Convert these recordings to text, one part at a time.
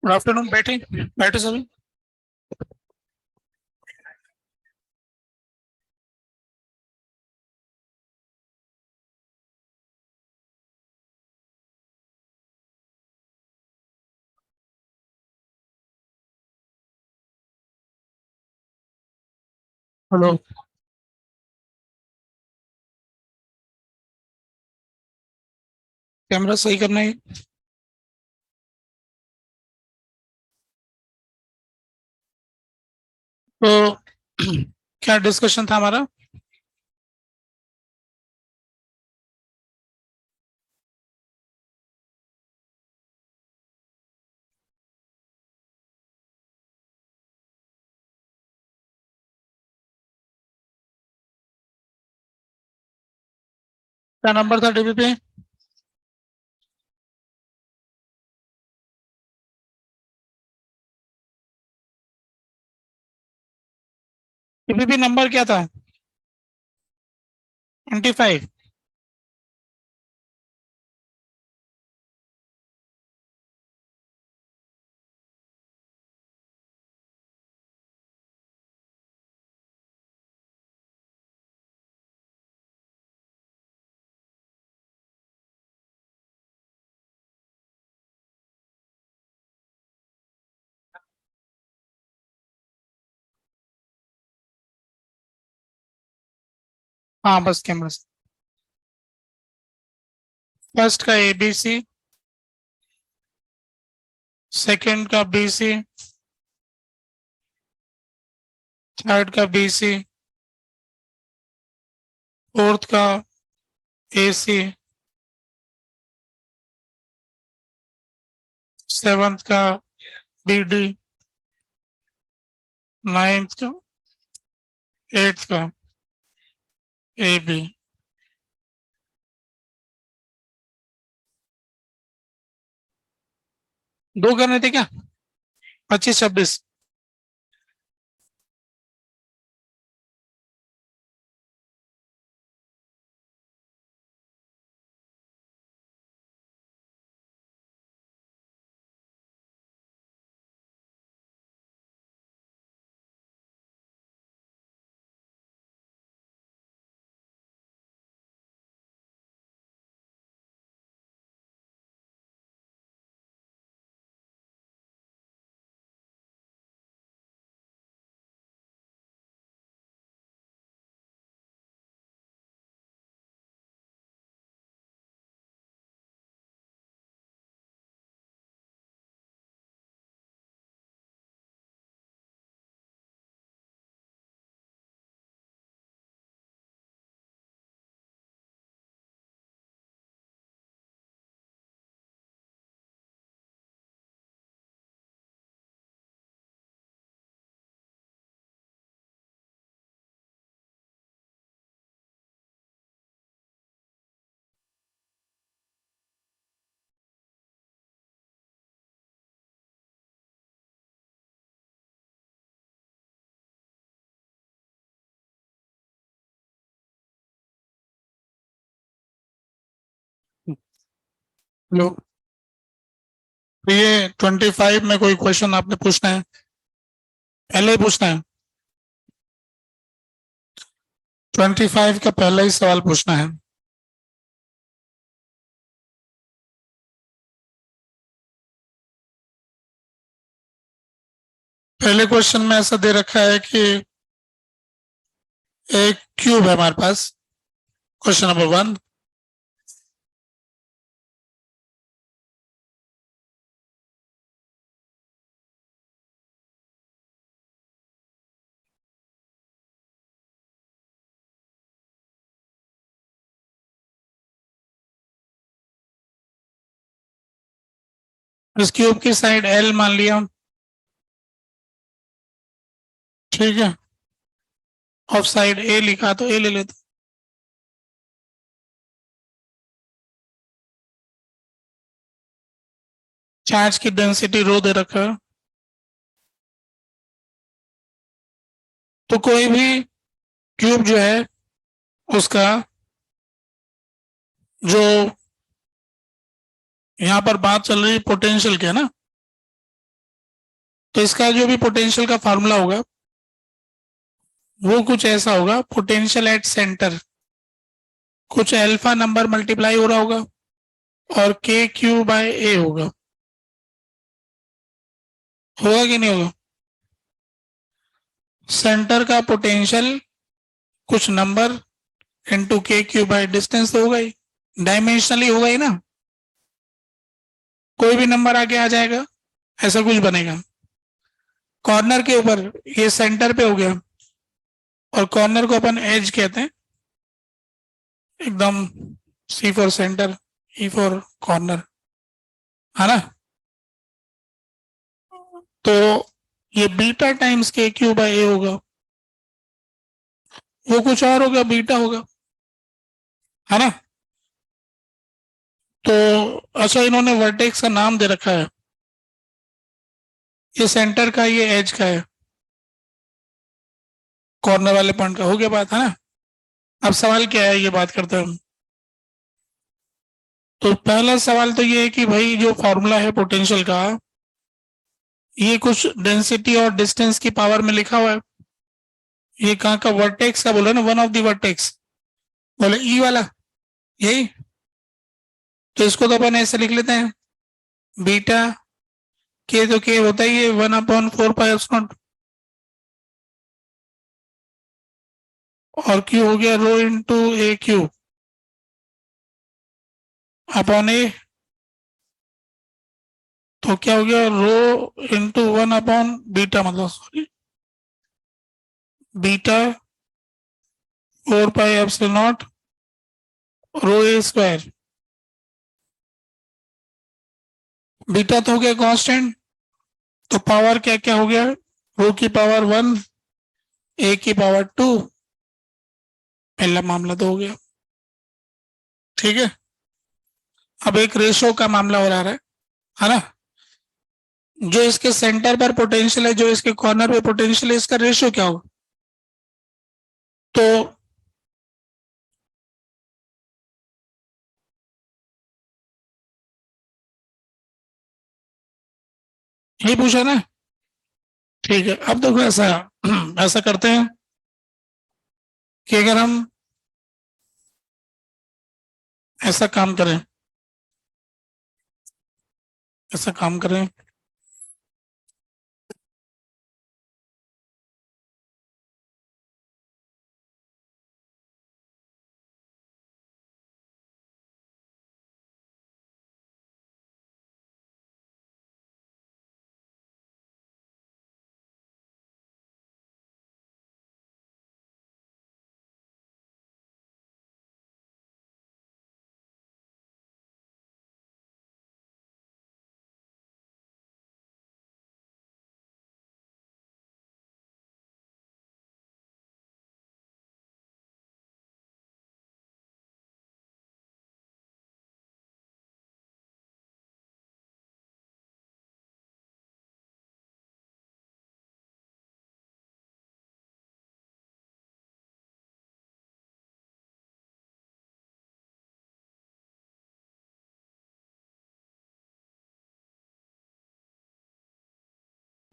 Good afternoon. बैठे बैठे सभी। हेलो। कैमरा सही करना है। तो क्या डिस्कशन था हमारा? क्या नंबर था डीबी पे? डीबी नंबर क्या था? 25। हाँ बस कैमरा से। फर्स्ट का ABC, सेकंड का BC, थर्ड का BC, फोर्थ का AC, सेवंथ का BD, नाइन्थ का, एट्थ का AB। दो करने थे क्या? 25 26। लो, तो ये 25 में कोई क्वेश्चन आपने पूछना है? पहले ही पूछना है। 25 का पहला ही सवाल पूछना है। पहले क्वेश्चन में ऐसा दे रखा है कि एक क्यूब है हमारे पास। Question number 1। इस क्यूब की साइड L मान लिया। ठीक है। और साइड A लिखा तो A ले लेते। चार्ज की डेंसिटी रो दे रखा है। तो कोई भी क्यूब जो है उसका जो यहाँ पर बात चल रही है पोटेंशियल की है ना, तो इसका जो भी पोटेंशियल का फार्मूला होगा वो कुछ ऐसा होगा, पोटेंशियल एट सेंटर कुछ अल्फा नंबर मल्टीप्लाई हो रहा होगा और के क्यू बाय ए होगा कि नहीं होगा? सेंटर का पोटेंशियल कुछ नंबर इंटू के क्यू बाय डिस्टेंस तो होगा ही, डायमेंशनली होगा ही ना, कोई भी नंबर आगे आ जाएगा, ऐसा कुछ बनेगा। कॉर्नर के ऊपर ये सेंटर पे हो गया और कॉर्नर को अपन एज कहते हैं, एकदम C for centre, E for corner, है ना। तो ये beta times K Q by A होगा, वो कुछ और होगा, बीटा होगा, है ना। तो अच्छा, इन्होंने वर्टेक्स का नाम दे रखा है, ये सेंटर का, ये एज का है, कॉर्नर वाले पॉइंट का, हो गया बात, है ना। अब सवाल क्या है, ये बात करते हैं हम। तो पहला सवाल तो ये है कि भाई जो फॉर्मूला है पोटेंशियल का, ये कुछ डेंसिटी और डिस्टेंस की पावर में लिखा हुआ है, ये कहाँ का वर्टेक्स का बोल रहा है ना, वन ऑफ द वर्टेक्स, बोले ई वाला, यही। तो इसको तो अपन ऐसे लिख लेते हैं, बीटा के, तो के होता ही है 1/4 पाई एप्सिलॉन, और क्यू हो गया रो इंटू ए क्यू अपॉन ए, तो क्या हो गया रो इंटू 1/बीटा, मतलब sorry beta 4 pi epsilon row A square. Beta तो हो गया कांस्टेंट, तो पावर क्या क्या हो गया, रो की पावर 1, ए की पावर 2, पहला मामला तो हो गया, ठीक है। अब एक रेशो का मामला हो रहा है ना, जो इसके सेंटर पर पोटेंशियल है, जो इसके कॉर्नर पे पोटेंशियल है, इसका रेशो क्या होगा। तो यही पूछा ना, ठीक है। अब देखो ऐसा ऐसा करते हैं कि अगर हम ऐसा काम करें, ऐसा काम करें,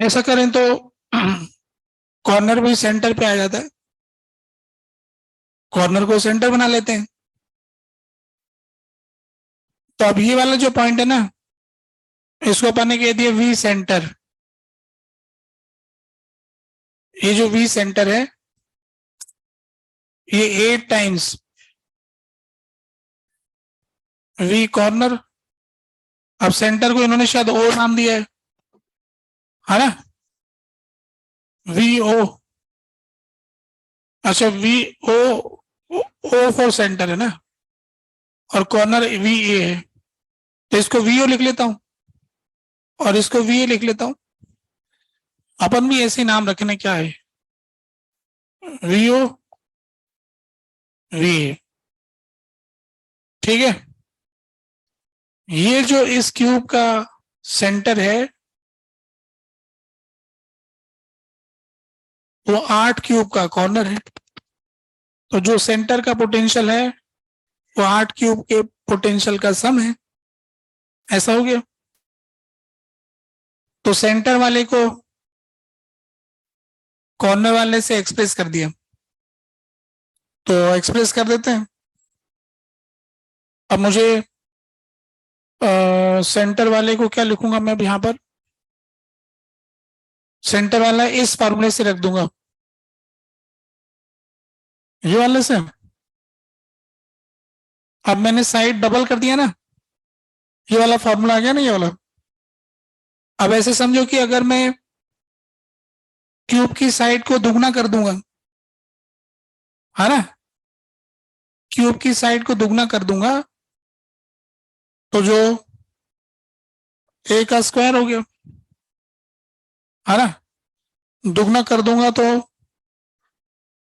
ऐसा करें तो कॉर्नर भी सेंटर पे आ जाता है, कॉर्नर को सेंटर बना लेते हैं। तो अब ये वाला जो पॉइंट है ना, इसको अपन ने कह दिया वी सेंटर, ये जो वी सेंटर है ये 8 टाइम्स वी कॉर्नर। अब सेंटर को इन्होंने शायद ओ नाम दिया है ना, वी ओ, अच्छा V O, O for centre है ना, और कॉर्नर वी ए है, तो इसको वी ओ लिख लेता हूं और इसको वी ए लिख लेता हूं। अपन भी ऐसे नाम रखने, क्या है, वी ओ वी ए, ठीक है। ये जो इस क्यूब का सेंटर है वो 8 क्यूब का कॉर्नर है, तो जो सेंटर का पोटेंशियल है वो 8 क्यूब के पोटेंशियल का सम है, ऐसा हो गया। तो सेंटर वाले को कॉर्नर वाले से एक्सप्रेस कर दिया, तो एक्सप्रेस कर देते हैं। अब मुझे सेंटर वाले को क्या लिखूंगा मैं अब यहां पर, सेंटर वाला इस फॉर्मूले से रख दूंगा, ये वाले से। अब मैंने साइड डबल कर दिया ना, ये वाला फॉर्मूला आ गया ना, ये वाला। अब ऐसे समझो कि अगर मैं क्यूब की साइड को दुगना कर दूंगा, है ना, क्यूब की साइड को दुगना कर दूंगा, तो जो ए का स्क्वायर हो गया, है ना, दुगना कर दूंगा तो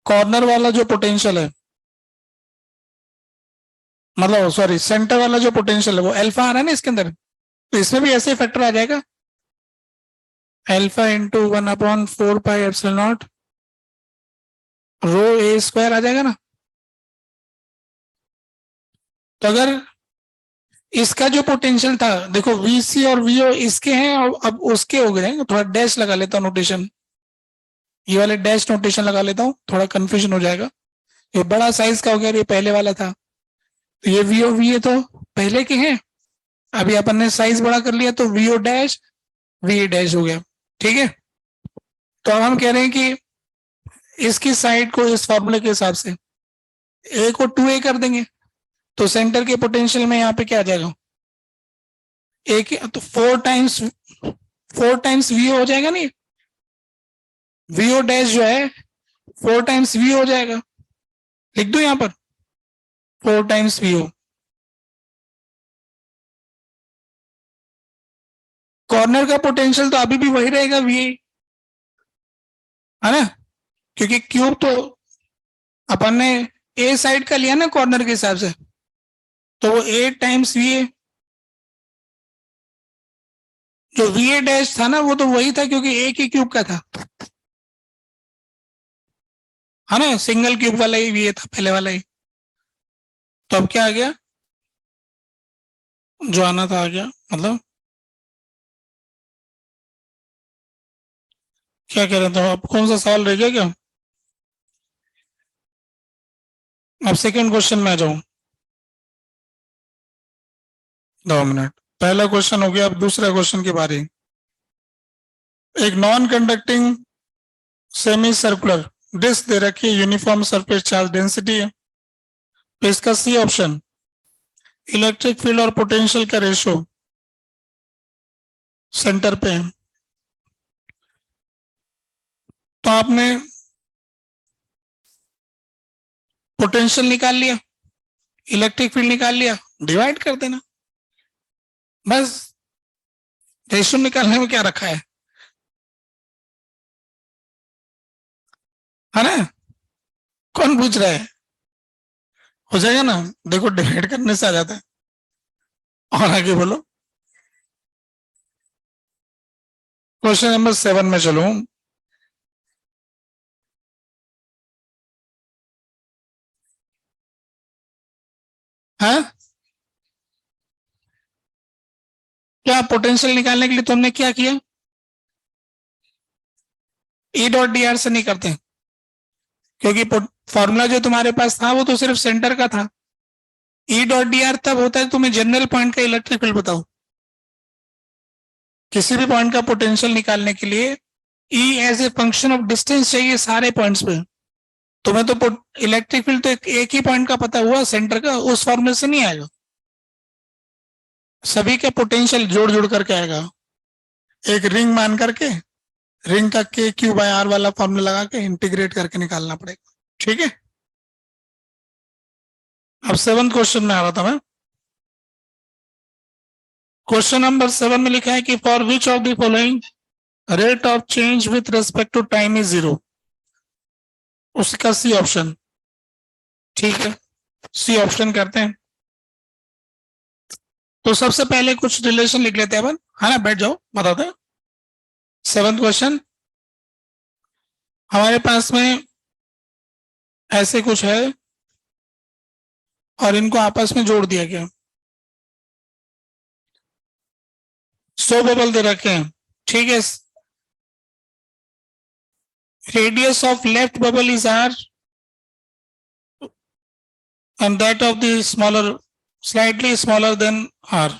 कॉर्नर वाला जो पोटेंशियल है, मतलब सॉरी सेंटर वाला जो पोटेंशियल है वो अल्फा आ रहा है ना इसके अंदर, तो इसमें भी ऐसे फैक्टर आ जाएगा, alpha into 1/4 pi epsilon naught rho A square आ जाएगा ना। तो अगर इसका जो पोटेंशियल था, देखो वीसी और वीओ इसके हैं और अब उसके हो गए, थोड़ा डैश लगा लेता हूँ नोटेशन, ये वाले डैश नोटेशन लगा लेता हूँ, थोड़ा कंफ्यूजन हो जाएगा। ये बड़ा साइज का हो गया, ये पहले वाला था, तो ये वीओ वी तो पहले के हैं, अभी अपन ने साइज बड़ा कर लिया तो वीओ डैश वी डैश हो गया। ठीक है, तो अब हम कह रहे हैं कि इसकी साइड को इस फॉर्मूले के हिसाब से ए को 2a कर देंगे, तो सेंटर के पोटेंशियल में यहाँ पे क्या आ जाएगा, ए के तो 4 टाइम्स वी हो जाएगा, नहीं वीओ डैश जो है 4 टाइम्स वी हो जाएगा, लिख दो यहां पर 4 टाइम्स वी हो। कॉर्नर का पोटेंशियल तो अभी भी वही रहेगा वी, है ना, क्योंकि क्यूब तो अपन ने ए साइड का लिया ना कॉर्नर के हिसाब से, तो वो 8 टाइम्स वी, जो वी ए डैश था ना वो तो वही था क्योंकि ए के क्यूब का था, है ना, सिंगल क्यूब वाला ही वी ए था पहले वाला ही। तो अब क्या आ गया, जो आना था आ गया, मतलब क्या कह रहे थे आप, कौन सा सवाल रह गया क्या। अब सेकंड क्वेश्चन में आ जाऊं, 2 मिनट, पहला क्वेश्चन हो गया, अब दूसरा क्वेश्चन की बारी। एक non conducting semi circular disc दे रखी है, यूनिफॉर्म सरफेस चार्ज डेंसिटी है, तो इसका सी ऑप्शन इलेक्ट्रिक फील्ड और पोटेंशियल का रेशो सेंटर पे है। तो आपने पोटेंशियल निकाल लिया, इलेक्ट्रिक फील्ड निकाल लिया, डिवाइड कर देना बस, रेशो निकालने में क्या रखा है ना, कौन पूछ रहा है, हो जाएगा ना, देखो डिवाइड करने से आ जाता है। और आगे बोलो, क्वेश्चन नंबर 7 में चलूं। है क्या पोटेंशियल निकालने के लिए तुमने क्या किया, ई डॉट डी आर से नहीं करते, क्योंकि फॉर्मूला जो तुम्हारे पास था वो तो सिर्फ सेंटर का था, ई डॉट डी आर तब होता है तुम्हें जनरल पॉइंट का इलेक्ट्रिक फील्ड बताओ, किसी भी पॉइंट का पोटेंशियल निकालने के लिए E as a function of distance चाहिए सारे पॉइंट्स पे। तुम्हें तो इलेक्ट्रिक फील्ड तो एक ही पॉइंट का पता हुआ सेंटर का, उस फॉर्मूले से नहीं आएगा, सभी के पोटेंशियल जोड़ जोड़ करके आएगा, एक रिंग मान करके रिंग का के क्यू बाय आर वाला फॉर्मूला लगा के इंटीग्रेट करके निकालना पड़ेगा। ठीक है, अब 7th क्वेश्चन में आ रहा था मैं। क्वेश्चन नंबर 7 में लिखा है कि for which of the following rate of change with respect to time is 0, उसका सी ऑप्शन। ठीक है, सी ऑप्शन करते हैं, तो सबसे पहले कुछ रिलेशन लिख लेते हैं अपन, है ना, बैठ जाओ बताते हैं। 7th क्वेश्चन हमारे पास में ऐसे कुछ है और इनको आपस में जोड़ दिया गया, 100 बबल दे रखे हैं। ठीक है, radius of left bubble is r and that of the smaller, slightly smaller than r.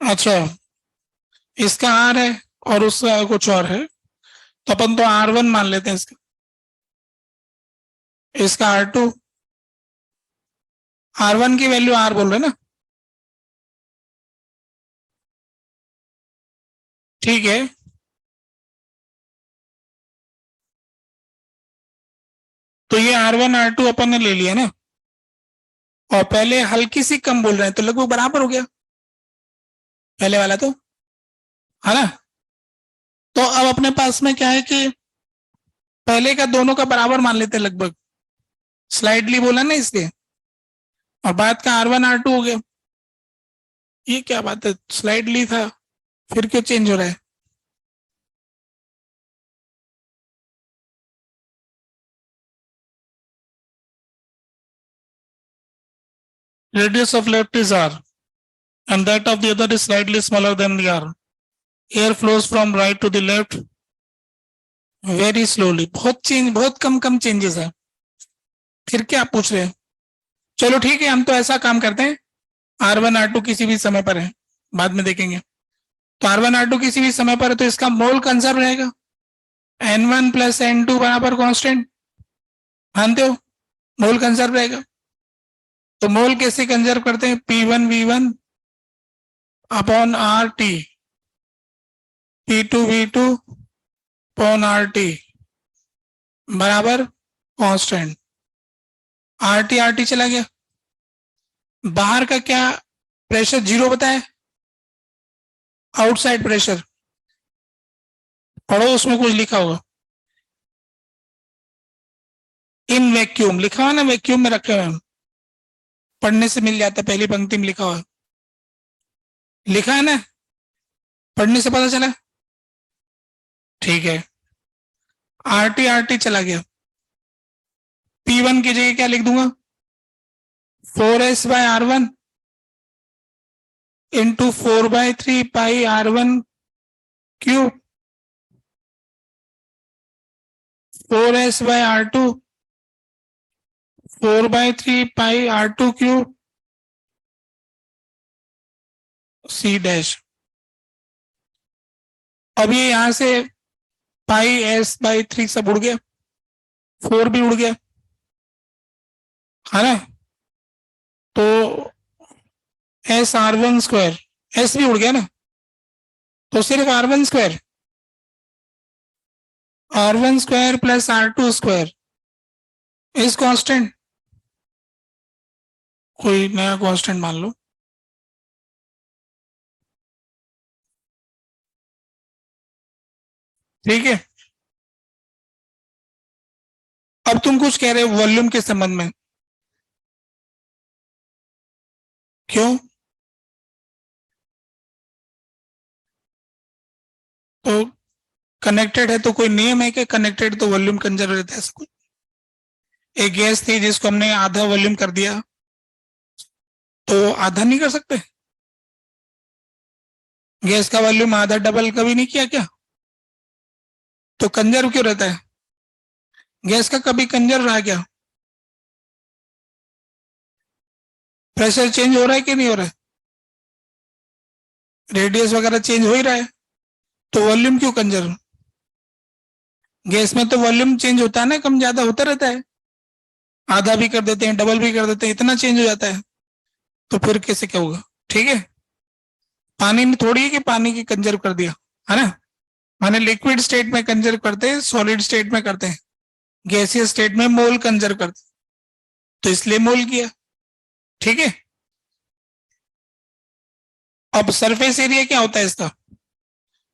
अच्छा, इसका r है और उसका कुछ और है, तो अपन तो r1 मान लेते हैं इसका, इसका r2, r1 की वैल्यू r बोल रहे ना, ठीक है। तो ये r1 r2 अपन ने ले लिया ना, और पहले हल्की सी कम बोल रहे हैं तो लगभग बराबर हो गया पहले वाला, तो है ना। तो अब अपने पास में क्या है कि पहले का दोनों का बराबर मान लेते हैं लगभग, स्लाइडली बोला ना इसलिए, और बाद का r1 r2 हो गया। ये क्या बात है, स्लाइडली था फिर क्यों चेंज हो रहा है? Radius of left is r and that of the other is slightly smaller than the r. Air flows from right to the left very slowly. बहुत चेंज, बहुत कम कम चेंजेस है, फिर क्या आप पूछ रहे हैं? चलो ठीक है, हम तो ऐसा काम करते हैं, r1 r2 किसी भी समय पर है, बाद में देखेंगे। तो r1 r2 किसी भी समय पर है तो इसका मोल कंजर्व रहेगा, n1 प्लस n2 बराबर कांस्टेंट, मानते हो? मोल कंजर्व रहेगा। तो मोल कैसे कंजर्व करते हैं? P1 V1 upon R T, P2 V2 upon R T बराबर कांस्टेंट। आर टी चला गया, बाहर का क्या प्रेशर जीरो बताए, आउटसाइड प्रेशर पढ़ो, उसमें कुछ लिखा होगा, इन वैक्यूम लिखा हुआ ना, वैक्यूम में रखे हुए हैं, पढ़ने से मिल जाता है, पहली पंक्ति में लिखा हुआ, लिखा है ना, पढ़ने से पता चला, ठीक है। आर टी चला गया, P1 की जगह क्या लिख दूंगा, 4s by r1 into 4/3 pi r1 cube, 4s by r2 4/3 pi r2 cube c dash. अब ये यहां से पाई s/3 सब उड़ गया, 4 भी उड़ गया, है ना। तो एस r1 स्क्वायर, एस भी उड़ गया ना, तो सिर्फ r1 square, r1 square plus r2 square is constant, कोई नया कांस्टेंट मान लो, ठीक है। अब तुम कुछ कह रहे हो वॉल्यूम के संबंध में, क्यों? तो कनेक्टेड है तो कोई नियम है कि कनेक्टेड तो वॉल्यूम कंजर्व रहता है, ऐसा कुछ? एक गैस थी जिसको हमने आधा वॉल्यूम कर दिया, तो आधा नहीं कर सकते? गैस का वॉल्यूम आधा डबल कभी नहीं किया क्या? तो कंजर्व क्यों रहता है? गैस का कभी कंजर्व रहा क्या? प्रेशर चेंज हो रहा है कि नहीं हो रहा है? रेडियस वगैरह चेंज हो ही रहा है, तो वॉल्यूम क्यों कंजर्व? गैस में तो वॉल्यूम चेंज होता है ना, कम ज्यादा होता रहता है, आधा भी कर देते हैं, डबल भी कर देते हैं, इतना चेंज हो जाता है, तो फिर कैसे क्या होगा? ठीक है, पानी में थोड़ी है कि पानी की कंजर्व कर दिया, है ना। माने लिक्विड स्टेट में कंजर्व करते हैं, सॉलिड स्टेट में करते हैं, गैसियस स्टेट में मोल कंजर्व करते हैं, तो इसलिए मोल किया, ठीक है। अब सरफेस एरिया क्या होता है इसका,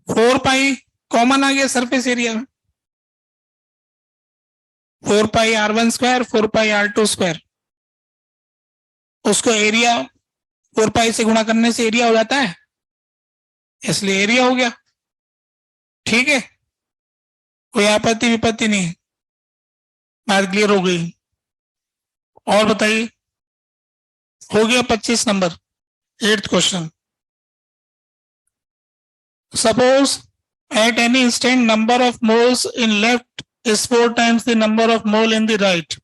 4 पाई कॉमन आ गया सरफेस एरिया में, 4 पाई r1 स्क्वायर 4 पाई r2 स्क्वायर, उसको एरिया 4 पाई से गुणा करने से एरिया हो जाता है, इसलिए एरिया हो गया, ठीक है। कोई आपत्ति विपत्ति नहीं, बात क्लियर हो गई। और बताइए, हो गया 25 number. 8th question. Suppose at any instant number of moles in left is 4 times the number of mole in the right.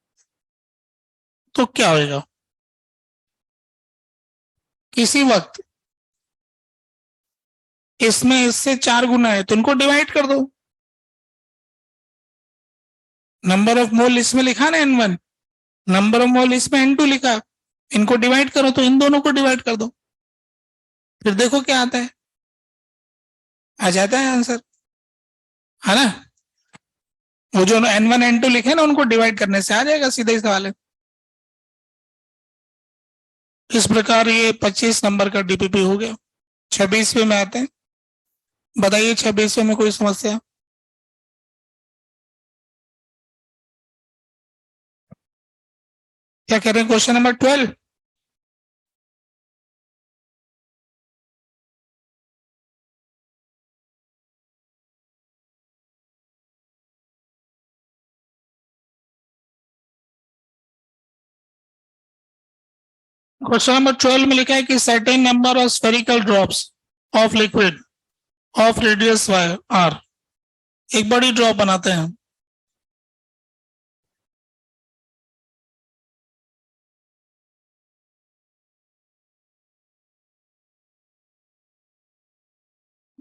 तो क्या होगा? किसी वक्त इसमें इससे 4 गुना है तो इनको डिवाइड कर दो. नंबर ऑफ मोल इसमें लिखा ना n1, नंबर ऑफ मोल इसमें n2 लिखा, इनको डिवाइड करो तो इन दोनों को डिवाइड कर दो, फिर देखो क्या आता है. आ जाता है आंसर, है ना. वो जो n1 n2 लिखे ना उनको डिवाइड करने से आ जाएगा, सीधा ही सवाल है. इस प्रकार ये 25 नंबर का डीपीपी हो गया. 26वें में आते हैं. बताइए 26वें में कोई समस्या? क्या कह रहे हैं? Question number 12. क्वेश्चन नंबर 12 में लिखा है कि certain number of spherical drops of liquid of radius Y R. एक बड़ी ड्रॉप बनाते हैं.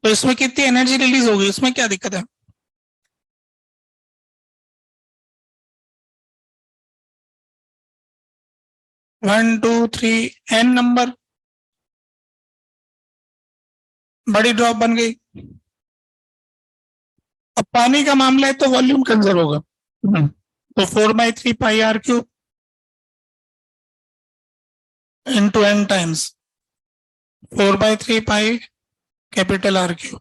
तो इसमें कितनी एनर्जी रिलीज होगी, इसमें क्या दिक्कत है? One two three n number बड़ी ड्रॉप बन गई. अब पानी का मामला है तो वॉल्यूम कंजर्व होगा. तो 4/3 pi R cube into N times 4/3 pi capital R cube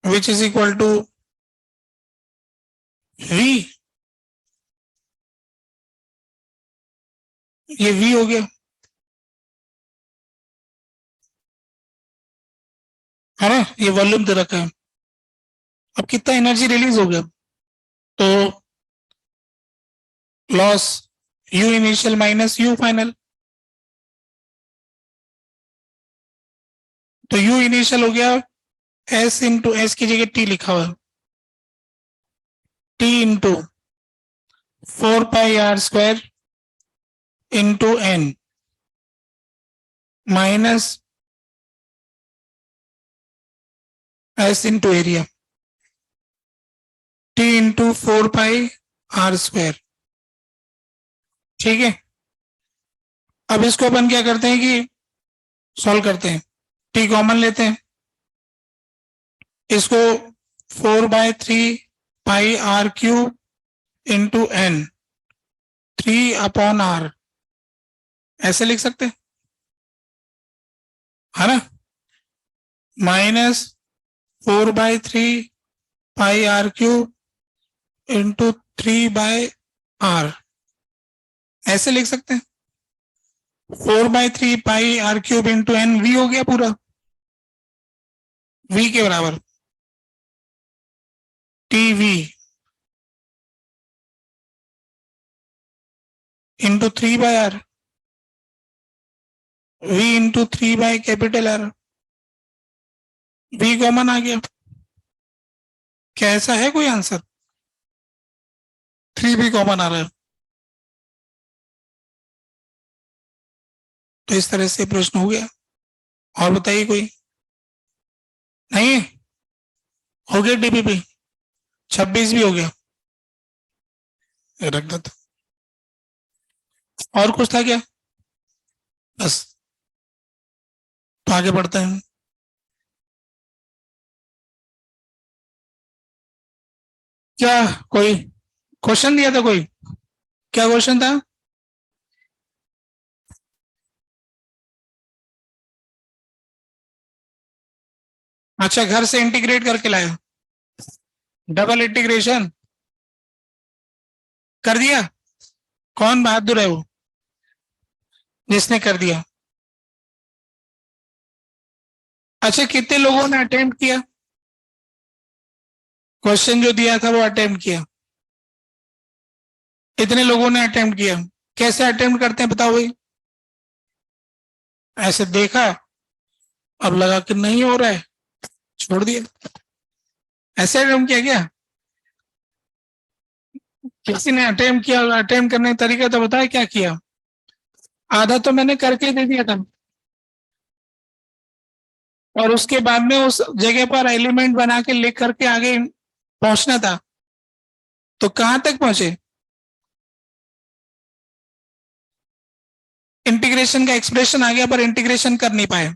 which is equal to V. ये वी हो गया, है ना. ये वॉल्यूम दे रखा है. अब कितना एनर्जी रिलीज हो गया? तो loss you initial minus you final. तो यू इनिशियल हो गया एस इंटू एस की जगह टी लिखा हुआ है, T into 4 pi R square into n minus S into area, T into 4 pi R square. ठीक है. अब इसको अपन क्या करते हैं कि सॉल्व करते हैं. टी कॉमन लेते हैं, इसको 4/3 pi R cube into N 3/r ऐसे लिख सकते हैं, है ना. Minus 4/3 pi R cube into 3/r ऐसे लिख सकते हैं. 4/3 pi R cube into N V हो गया पूरा, वी के बराबर T V into 3/r, V into 3 capital R. V common आ गया. क्या ऐसा है कोई आंसर? 3 भी कॉमन आ रहा है. तो इस तरह से प्रश्न हो गया. और बताइए कोई? नहीं हो गया डीपीपी. 26 भी हो गया. रख देता. और कुछ था क्या? बस. तो आगे बढ़ते हैं. क्या कोई क्वेश्चन दिया था कोई? क्या क्वेश्चन था? अच्छा, घर से इंटीग्रेट करके लाया. डबल इंटीग्रेशन कर दिया. कौन बहादुर है वो जिसने कर दिया? अच्छा, कितने लोगों ने अटेम्प्ट किया? क्वेश्चन जो दिया था वो अटेम्प्ट किया. इतने लोगों ने अटेम्प्ट किया. कैसे अटेम्प्ट करते हैं बताओ भाई. ऐसे देखा, अब लगा कि नहीं हो रहा है, छोड़ दिया। ऐसे अटेम्प्ट किया क्या? किसी ने अटेम्प्ट किया, अटेम्प्ट करने का तरीका तो बताया क्या किया? आधा तो मैंने करके दे दिया था, और उसके बाद में उस जगह पर एलिमेंट बना के लिख करके आगे पहुंचना था। तो कहां तक पहुंचे? इंटीग्रेशन का एक्सप्रेशन आ गया, पर इंटीग्रेशन कर नहीं पाए।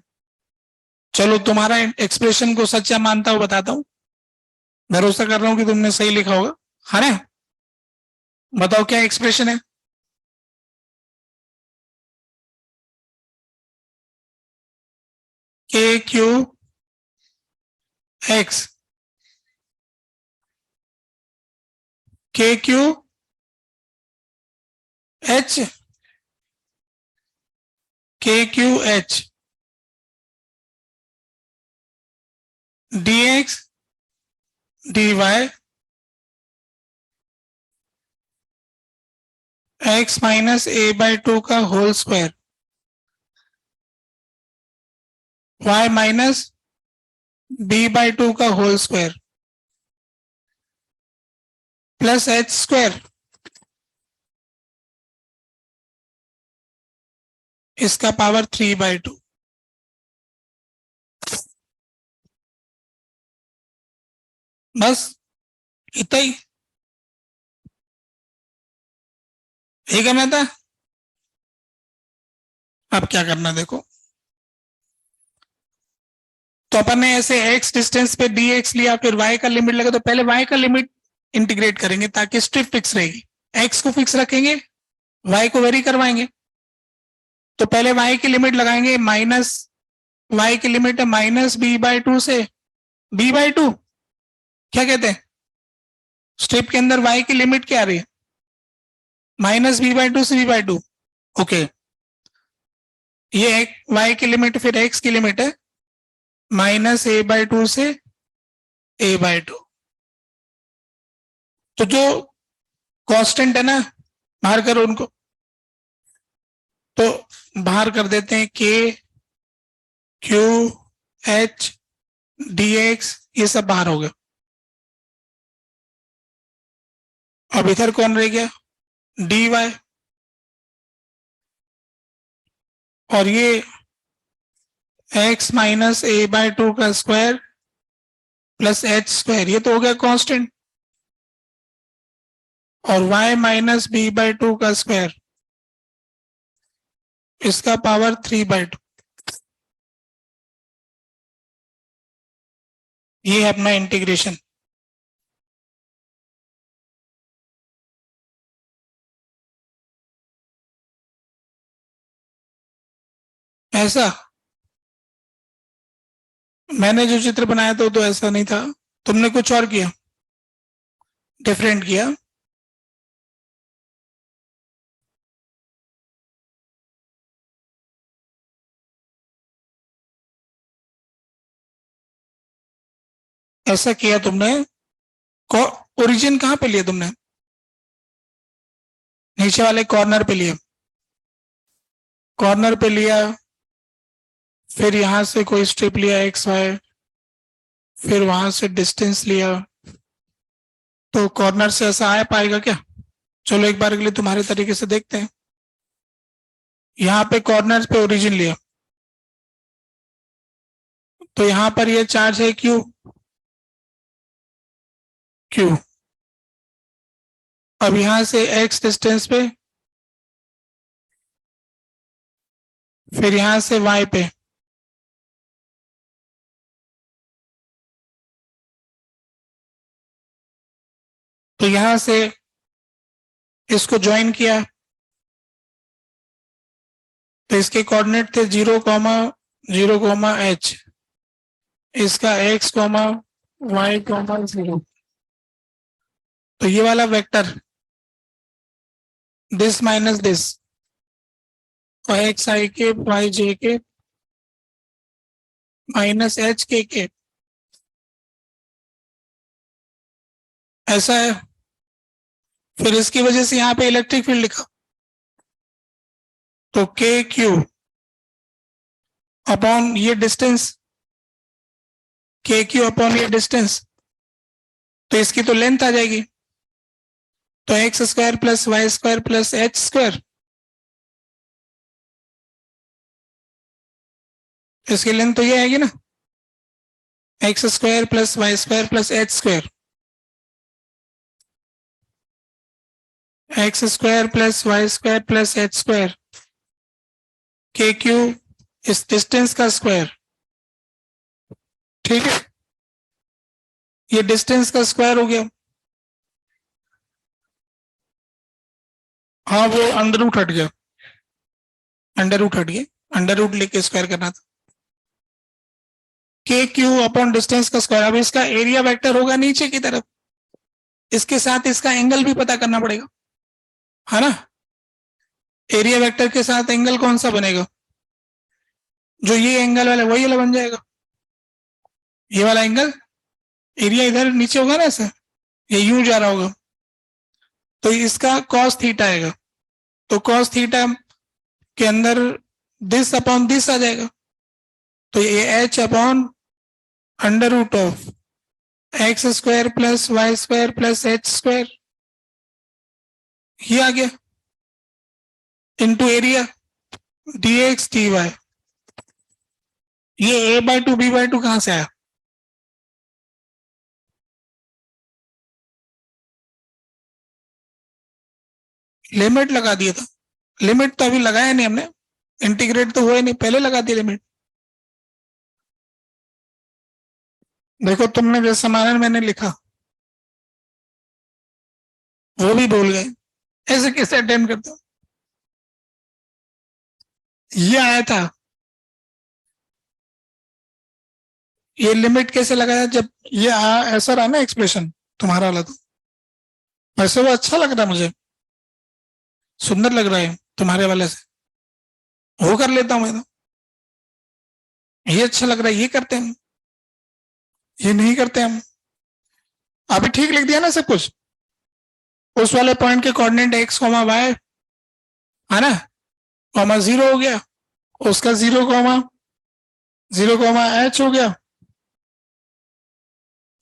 चलो तुम्हारा एक्सप्रेशन को सच्चा मानता हूं, बताता हूं। भरोसा कर रहा हूं कि तुमने सही लिखा होगा, है ना? बताओ क्या एक्सप्रेशन है? K Q X, K Q H, K Q H D X D Y X minus A by two का whole square, Y minus B by two का whole square, plus H square, इसका power 3/2। बस इतना ही, यही करना था। अब क्या करना देखो, तो अपन ने ऐसे x डिस्टेंस पे dx लिया, फिर y का लिमिट लगा, तो पहले y का लिमिट इंटीग्रेट करेंगे ताकि स्ट्रिप फिक्स रहेगी। x को फिक्स रखेंगे, y को वेरी करवाएंगे। तो पहले y की लिमिट लगाएंगे, माइनस y की लिमिट है माइनस बी बाई टू से b बाई टू, क्या कहते हैं स्ट्रिप के अंदर y की लिमिट क्या आ रही है? माइनस बी बाई टू से b बाई टू। ओके, ये y की लिमिट, फिर x की लिमिट है माइनस ए बाई टू से ए बाई टू। तो जो कांस्टेंट है ना, बाहर करो उनको। तो बाहर कर देते हैं, K Q H D x, ये सब बाहर हो गया। अब इधर कौन रह गया? डी वाई, और ये X minus A by two का स्क्वायर प्लस एच स्क्वायर, ये तो हो गया कांस्टेंट। और y minus B by two का स्क्वायर, इसका पावर 3/2। ये है अपना इंटीग्रेशन। ऐसा मैंने जो चित्र बनाया था तो ऐसा नहीं था, तुमने कुछ और किया, डिफरेंट किया। ऐसा किया तुमने, ओरिजिन कहाँ पे लिया तुमने? नीचे वाले कॉर्नर पे लिया, कॉर्नर पे लिया, फिर यहां से कोई स्ट्रिप लिया एक्स वाई, फिर वहां से डिस्टेंस लिया। तो कॉर्नर से ऐसा आ पाएगा क्या? चलो एक बार के लिए तुम्हारे तरीके से देखते हैं। यहाँ पे कॉर्नर पे ओरिजिन लिया, तो यहां पर ये चार्ज है क्यू, क्यू। अब यहां से एक्स डिस्टेंस पे, फिर यहां से वाई पे, तो यहां से इसको ज्वाइन किया, तो इसके कोऑर्डिनेट थे 0,0,h, इसका x, y, 0। तो ये वाला वेक्टर, दिस माइनस दिस, और एक्स आई के वाई जे के माइनस एच के, ऐसा है। फिर इसकी वजह से यहाँ पे इलेक्ट्रिक फील्ड लिखा, तो के क्यू अपॉन ये डिस्टेंस, के क्यू अपॉन ये डिस्टेंस, तो इसकी तो लेंथ आ जाएगी, तो X square plus Y square plus H square, इसकी लेंथ तो ये आएगी ना, X square plus Y square plus H square, X square plus Y square plus H square, K Q इस डिस्टेंस का स्क्वायर, ठीक है, ये डिस्टेंस का स्क्वायर हो गया। हाँ वो अंडर रूट हट गया, अंडर रूट हट गया, अंडर रूट लेके स्क्वायर करना था। के क्यू अपॉन डिस्टेंस का स्क्वायर, अब इसका एरिया वेक्टर होगा नीचे की तरफ, इसके साथ इसका एंगल भी पता करना पड़ेगा, है ना। एरिया वेक्टर के साथ एंगल कौन सा बनेगा, जो ये एंगल वाला वही वाला बन जाएगा, ये वाला एंगल, एरिया इधर नीचे होगा ना ऐसा, ये यूं जा रहा होगा, तो इसका कॉस थीटा आएगा, तो कॉस थीटा के अंदर दिस अपॉन दिस आ जाएगा, तो ये H upon under root of X square plus Y square plus H square, ये आ गया, into area D X D Y. ये a by two B by two कहां से आया, लिमिट लगा दिया था, लिमिट तो अभी लगाया नहीं हमने, इंटीग्रेट तो हुआ ही नहीं, पहले लगा दी लिमिट। देखो तुमने जो समाधान मैंने लिखा वो भी भूल गए, ऐसे कैसे अटेम्प्ट करते हो। ये आया था, ये लिमिट कैसे लगाया, जब ये ऐसा रहा ना एक्सप्रेशन तुम्हारा वाला, तो वैसे वो अच्छा लग रहा है मुझे, सुंदर लग रहा है तुम्हारे वाले से, वो कर लेता हूं मैं तो, ये अच्छा लग रहा है, ये करते हैं, ये नहीं करते हम। अभी ठीक लिख दिया ना सब कुछ, उस वाले पॉइंट के कोऑर्डिनेट एक्स कॉमा वाई है ना, कॉमा जीरो हो गया, उसका जीरो कॉमा एच हो गया।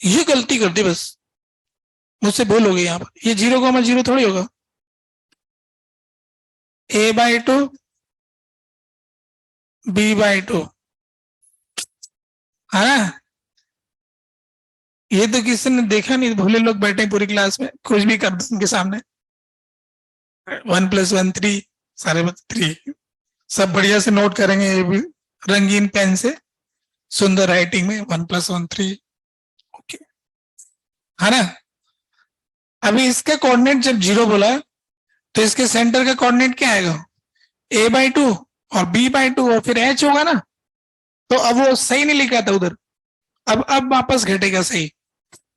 ये गलती कर दी बस, मुझसे भूल हो गई यहाँ पर, ये जीरो कॉमा जीरो थोड़ी होगा, A by two B by two, है ना। ये तो किसी ने देखा नहीं, भूले लोग बैठे पूरी क्लास में, कुछ भी कर दो उनके सामने, 1 + 1 3, सारे 3, सब बढ़िया से नोट करेंगे, ये भी रंगीन पेन से, सुंदर राइटिंग में 1 + 1 3, ओके, है ना। अभी इसका कोऑर्डिनेट जब जीरो बोला तो इसके सेंटर का कोऑर्डिनेट क्या आएगा, a बाई टू और b बाई टू और फिर h होगा ना, तो अब वो सही नहीं लिखा था उधर, अब वापस घटेगा सही,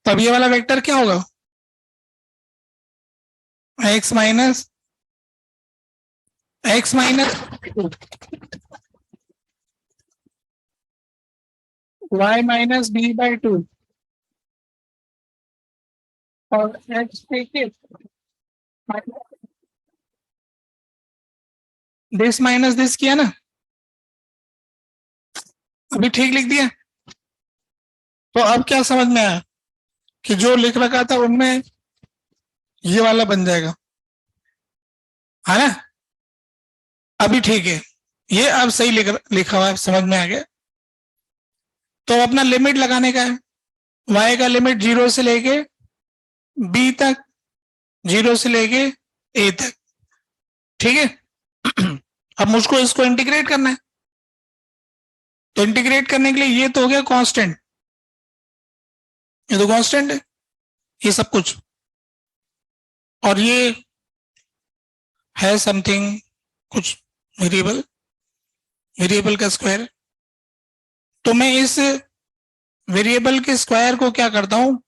तो अब ये वाला वेक्टर क्या होगा, x minus y minus b by two और h दिस माइनस दिस किया ना, अभी ठीक लिख दिया। तो अब क्या समझ में आया कि जो लिख रखा था उनमें ये वाला बन जाएगा, है ना। अभी ठीक है, ये अब सही लिखा हुआ है, समझ में आ गया। तो अपना लिमिट लगाने का है, y का लिमिट 0 से लेके b तक, 0 से लेके a तक, ठीक है। अब मुझको इसको इंटीग्रेट करना है, तो इंटीग्रेट करने के लिए ये तो हो गया कांस्टेंट, ये तो कांस्टेंट है ये सब कुछ, और ये है समथिंग कुछ वेरिएबल, वेरिएबल का स्क्वायर, तो मैं इस वेरिएबल के स्क्वायर को क्या करता हूं,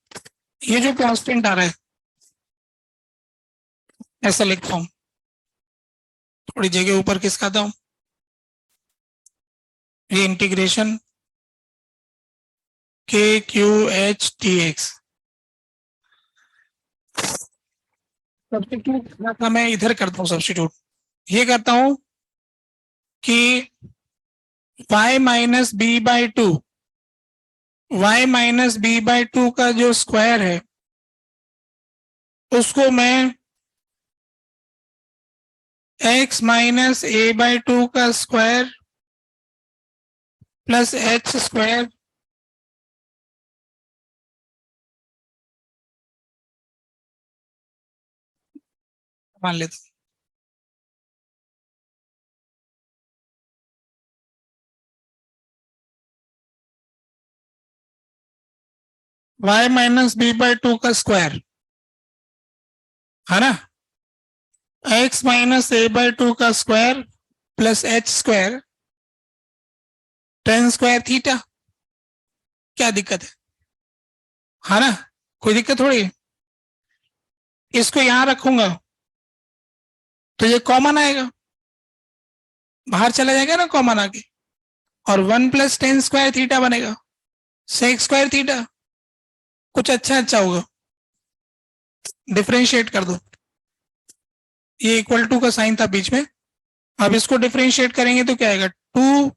ये जो कांस्टेंट आ रहा है ऐसा लिखता हूं, थोड़ी जगह ऊपर खिसकाता हूं, ये इंटीग्रेशन के Q H T x, substitute मैं इधर करता हूं, सब्स्टिट्यूट ये करता हूं कि y minus B by two, y minus B by two का जो स्क्वायर है उसको मैं x minus A by two का स्क्वायर प्लस एच स्क्वायर मान लेते हैं। y minus B by two का स्क्वायर है ना, x minus A by two का square plus H square tan square theta. क्या दिक्कत है ना, कोई दिक्कत थोड़ी है। इसको यहां रखूंगा तो ये कॉमन आएगा, बाहर चला जाएगा ना कॉमन आके, और one plus tan square theta बनेगा, सेक स्क्वायर थीटा। कुछ अच्छा अच्छा होगा, डिफरेंशिएट कर दो। ये इक्वल टू का साइन था बीच में, अब इसको डिफरेंशिएट करेंगे तो क्या आएगा, टू।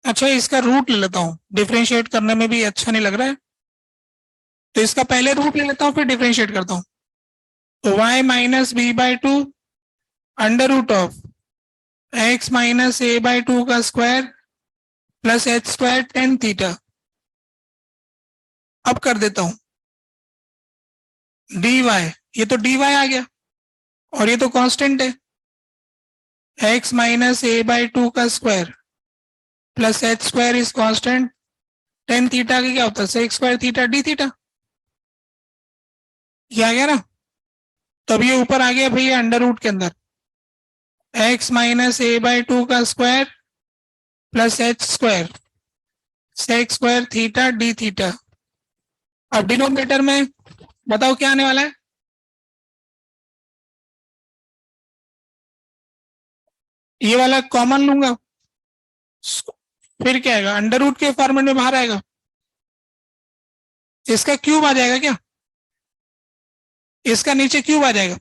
अच्छा इसका रूट ले लेता हूं, डिफरेंशिएट करने में भी अच्छा नहीं लग रहा है, तो इसका पहले रूट ले लेता हूं फिर डिफरेंशिएट करता हूं। तो y minus B by two under root of X minus A by two का square plus H square tan theta. अब कर देता हूं dy, ये तो dy आ गया और ये तो कांस्टेंट है, x minus A by two का square plus H square is constant, tan theta का क्या होता है sec square theta D theta. ये आ गया ना, तब ये ऊपर आ गया भैया अंडर रूट के अंदर, x minus A by two का square plus H square sec square theta D theta. अब डिनोमिनेटर में बताओ क्या आने वाला है, ये वाला कॉमन लूंगा, फिर क्या आएगा अंडर रूट के फॉर्मेट में बाहर आएगा, इसका क्यूब आ जाएगा क्या, इसका नीचे क्यूब आ जाएगा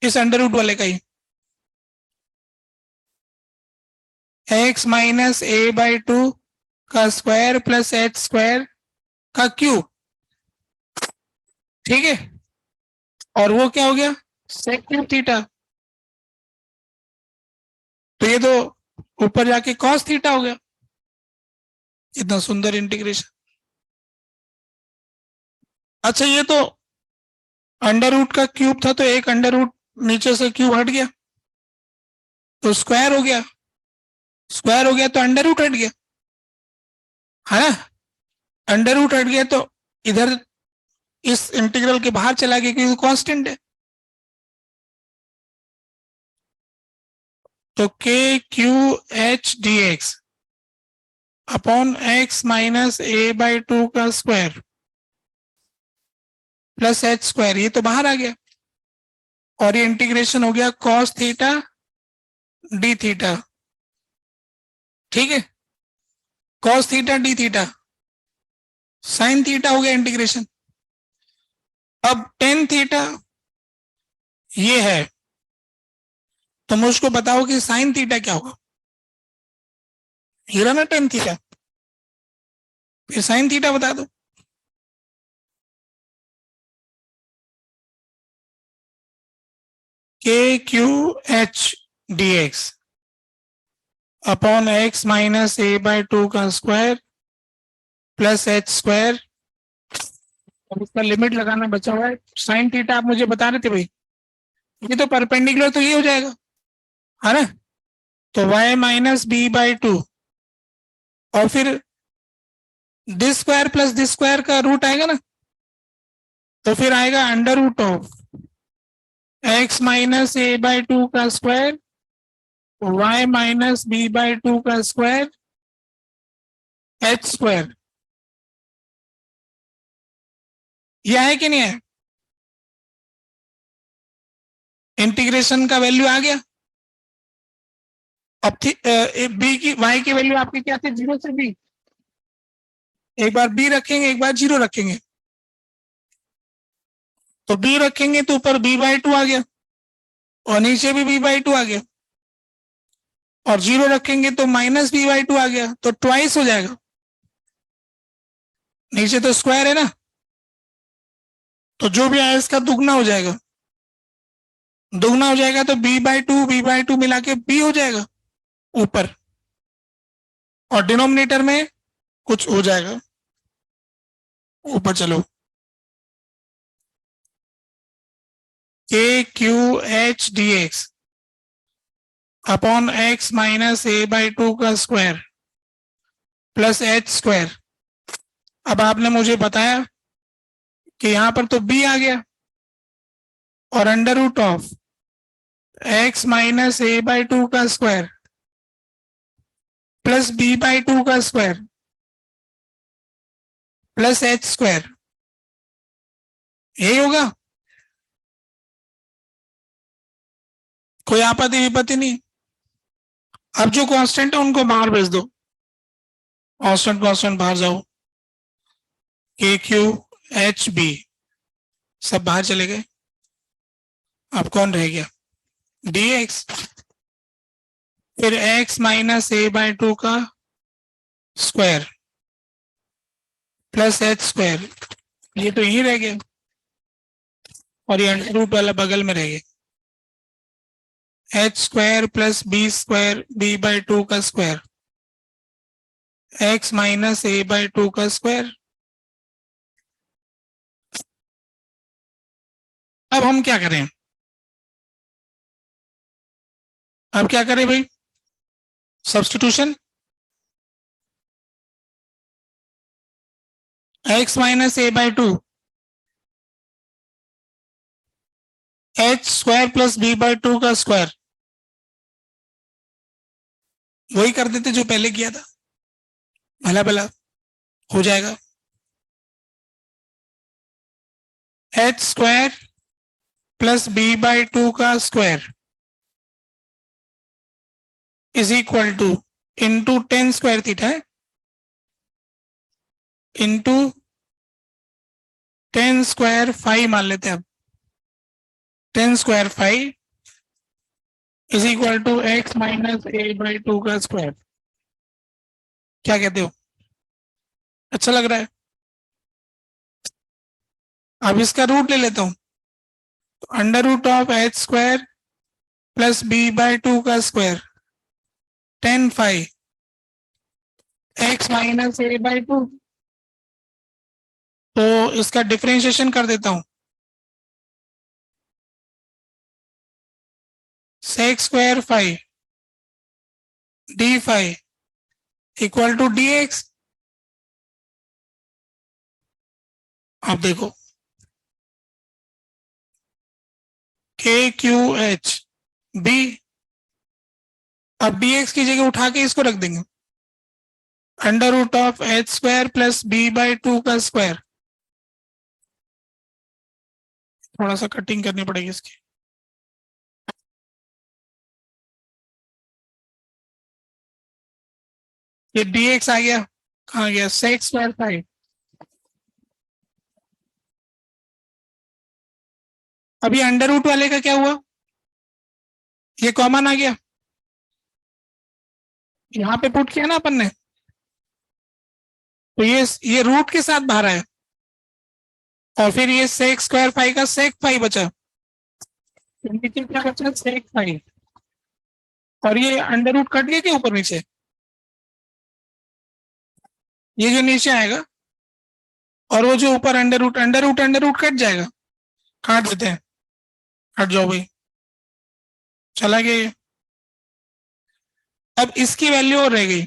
इस अंडर रूट वाले का ही, X minus A by two का स्क्वायर प्लस एच स्क्वायर का क्यूब, ठीक है। और वो क्या हो गया सेक क्यूब थीटा, तो ये तो ऊपर जाके कॉस थीटा हो गया। इतना सुंदर इंटीग्रेशन। अच्छा ये तो अंडर रूट का क्यूब था, तो एक अंडर रूट नीचे से क्यूब हट गया तो स्क्वायर हो गया, स्क्वायर हो गया तो अंडर रूट हट गया है ना, अंडर रूट हट गया तो इधर इस इंटीग्रल के बाहर चला गया क्योंकि कांस्टेंट है। तो K Q H D x upon x minus A by two का स्क्वायर प्लस एच स्क्वायर, ये तो बाहर आ गया और ये इंटीग्रेशन हो गया कॉस थीटा डी थीटा, ठीक है। Cos theta D theta sine theta हो गया इंटीग्रेशन। अब टेन थीटा ये है, तो मुझको बताओ कि साइन थीटा क्या होगा, ये रहा ना टेन थीटा, फिर साइन थीटा बता दो। के Q H D x upon x minus A by two का स्क्वायर प्लस एच स्क्वायर, अब इसका लिमिट लगाना बचा हुआ है। साइन थीटा आप मुझे बता रहे थे भाई, ये तो परपेंडिकुलर तो ये हो जाएगा है ना, तो y minus B by two और फिर this square plus this square का रूट आएगा ना, तो फिर आएगा under root of X minus A by two का square y minus B by two का स्क्वायर एच स्क्वायर। यह है कि नहीं है, इंटीग्रेशन का वैल्यू आ गया। अब बी की y की वैल्यू आपकी क्या थी, जीरो से बी, एक बार b रखेंगे एक बार जीरो रखेंगे, तो b रखेंगे तो ऊपर b बाई टू आ गया और नीचे भी b बाई टू आ गया, और 0 रखेंगे तो माइनस बी बाई टू आ गया, तो ट्वाइस हो जाएगा। नीचे तो स्क्वायर है ना, तो जो भी आया इसका दुगना हो जाएगा। दुगना हो जाएगा तो बी बाई टू मिला के बी हो जाएगा ऊपर, और डिनोमिनेटर में कुछ हो जाएगा ऊपर। चलो, के Q H D x upon x minus A by two का स्क्वायर प्लस एच स्क्वायर। अब आपने मुझे बताया कि यहां पर तो b आ गया, और under root of X minus A by two का square plus b by two का स्क्वायर प्लस एच स्क्वायर, यही होगा। कोई आपत्ति विपत्ति नहीं। अब जो कांस्टेंट है उनको बाहर भेज दो, कांस्टेंट कांस्टेंट बाहर जाओ, के क्यू एच बी सब बाहर चले गए। अब कौन रह गया, डी एक्स, फिर x minus A by two का स्क्वायर प्लस एच स्क्वायर, ये तो यही रह गया, और ये अंडर रूट वाला बगल में रह गया। H square plus B square B by two का square X minus A by two का स्क्वायर। अब हम क्या करें, अब क्या करें भाई, substitution. X minus A by two H square plus B by two का स्क्वायर, वही कर देते जो पहले किया था, भला भला हो जाएगा। H square plus B by two का square is equal to into tan square theta है, इंटू टेन स्क्वायर फाइव मान लेते हैं अब, tan square phi is equal to X minus A by two का स्क्वायर। क्या कहते हो, अच्छा लग रहा है। अब इसका रूट ले लेता हूं, तो under root of H square plus B by two का square tan phi x minus A by two, तो इसका डिफरेंशिएशन कर देता हूं, sec square phi D phi equal to D X. अब देखो, के क्यू एच बी, अब D X की जगह उठा के इसको रख देंगे, under root of H square plus B by two का स्क्वायर। थोड़ा सा कटिंग करनी पड़ेगी इसकी, ये डी एक्स आ गया, कहाँ गया, सेक्स स्क्वायर फाइव। अभी अंडर रूट वाले का क्या हुआ, ये कॉमन आ गया, यहाँ पे पुट किया ना अपन ने, तो ये रूट के साथ बाहर आया, और फिर ये सेक स्क्वायर फाइव का सेक फाइव बचा, तो नीचे क्या बचा, सेक फाइव, और ये अंडर रूट कट गया क्या ऊपर नीचे, ये जो नीचे आएगा, और वो जो ऊपर अंडर रूट कट जाएगा, काट देते हैं, हट जाओ भाई, चला गया ये। अब इसकी वैल्यू और रह गई,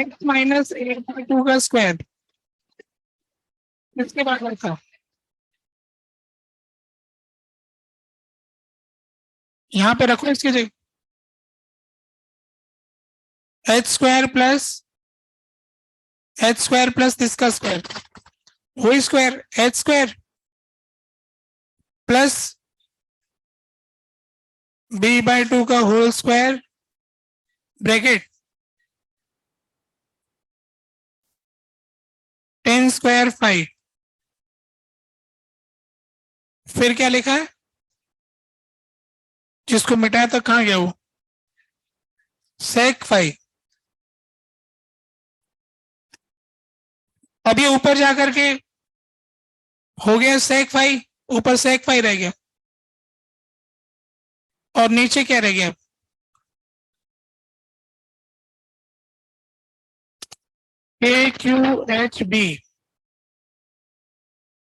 X minus A by two का स्क्वायर, इसके बाद रखा, यहाँ पे रखो इसकी जगह एच स्क्वायर प्लस इसका स्क्वायर, वही square H square plus B by two का whole square bracket tan square phi, फिर क्या लिखा है, जिसको मिटाया था कहाँ गया वो, सेक फाई। अब ये ऊपर जाकर के हो गया सेक फाई, ऊपर सेक फाई रह गया और नीचे क्या रह गया? K Q H B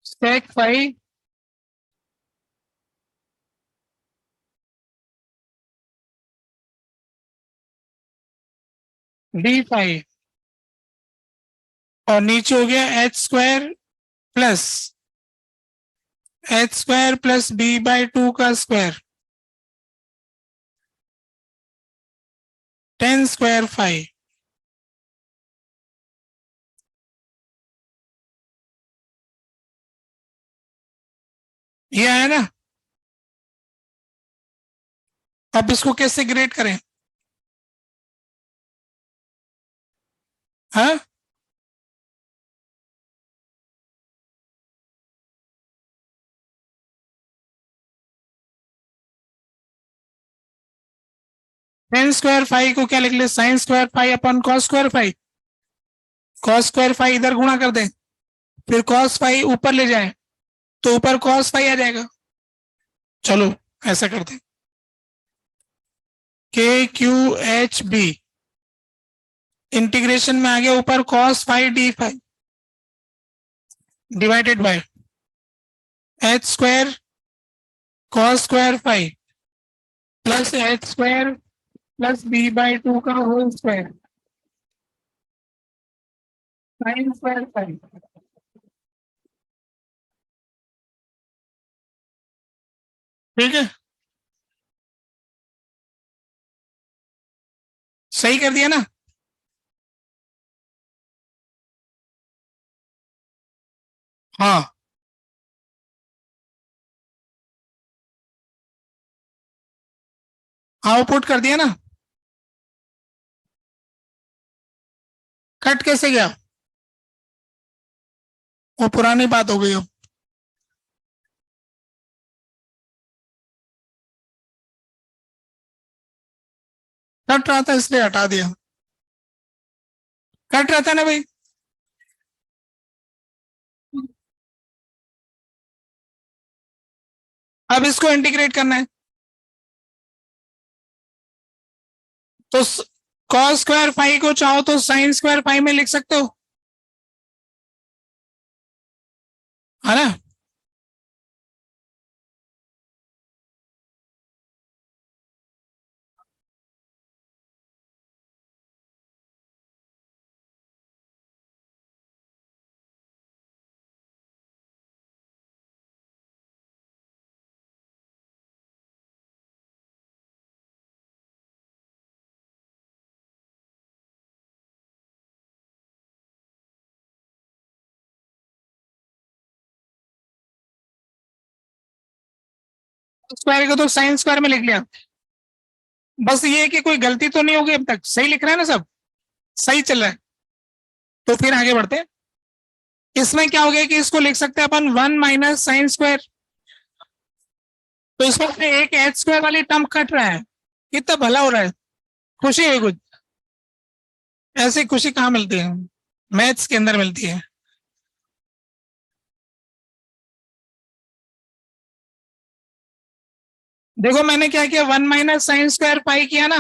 sec phi D phi और नीचे हो गया H square plus B by 2 का स्क्वायर 10 स्क्वायर फाई। ये है ना। अब इसको कैसे ग्रेड करें? हाँ, 10 स्क्वायर फाई को क्या लिख ले? साइन स्क्वायर फाई अपन cos square phi. Cos square phi इधर गुणा कर दें, फिर कॉस फाई ऊपर ले जाए तो ऊपर कॉस फाई आ जाएगा। चलो ऐसा करते हैं, K Q H B integration में आ गया ऊपर cos phi D phi divided by H square cos square phi plus H square plus B by 2 का whole square sine square phi. ठीक है, सही कर दिया ना। हाँ, आउटपुट कर दिया ना। कट कैसे गया? वो पुरानी बात हो गई। अब कट रहा था इसलिए हटा दिया। कट रहा था ना भाई। अब इसको इंटीग्रेट करना है तो कॉस स्क्वायर फाई को चाहो तो साइन स्क्वायर फाई में लिख सकते हो, है ना। स्क्वायर को तो साइन स्क्वायर में लिख लिया। बस ये है कि कोई गलती तो नहीं होगी, अब तक सही लिख रहा है ना, सब सही चल रहा है। तो फिर आगे बढ़ते हैं। इसमें क्या हो गया कि इसको लिख सकते हैं अपन 1 माइनस साइन स्क्वायर। तो इसमें से एक एच स्क्वायर वाली टर्म कट रहा है, कितना भला हो रहा है। खुशी है कुछ, ऐसी खुशी कहाँ मिलती है? मैथ्स के अंदर मिलती है। देखो मैंने क्या किया, 1 माइनस साइन स्क्वायर पाई किया ना,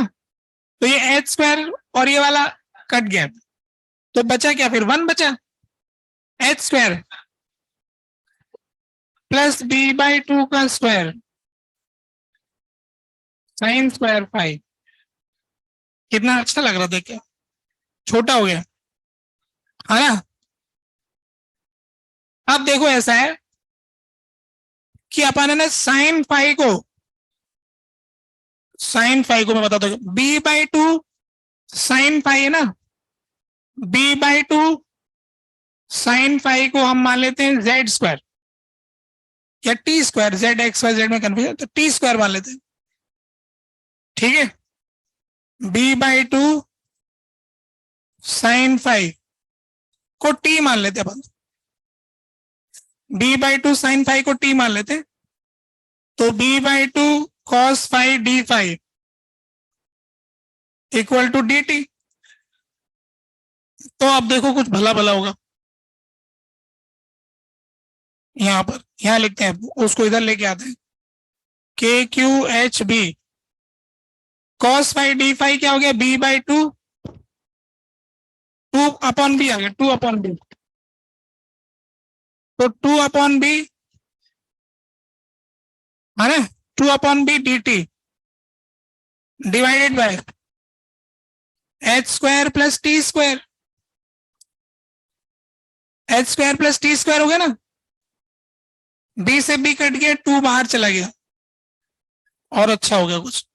तो ये एच स्क्वायर और ये वाला कट गया, तो बचा क्या? फिर 1 बचा, H square plus B by 2 का स्क्वायर साइन स्क्वायर फाई। कितना अच्छा लग रहा था क्या? छोटा हो गया, है ना। अब देखो ऐसा है कि अपन ने साइन फाई को मैं बताता हूँ, बी बाई 2 साइन फाई है ना, बी बाई 2 साइन फाई को हम मान लेते हैं जेड स्क्वायर या T square, Z X Y Z में कन्फ्यूजन, तो टी स्क्वायर मान लेते हैं। ठीक है, बी बाई 2 साइन फाई को टी मान लेते अपन, बी बाई 2 साइन फाई को टी मान लेते, तो B by 2 cos phi D phi equal to D T. तो अब देखो कुछ भला भला होगा। यहां पर यहां लिखते हैं, उसको इधर लेके आते हैं। K Q H B cos phi D phi क्या हो गया, B by two, two upon B आ गया, टू अपॉन बी। तो टू अपॉन बी है ना, two upon B D T divided by H square plus T square. H square plus T square हो गया ना, बी से बी कट गया, टू बाहर चला गया, और अच्छा हो गया कुछ,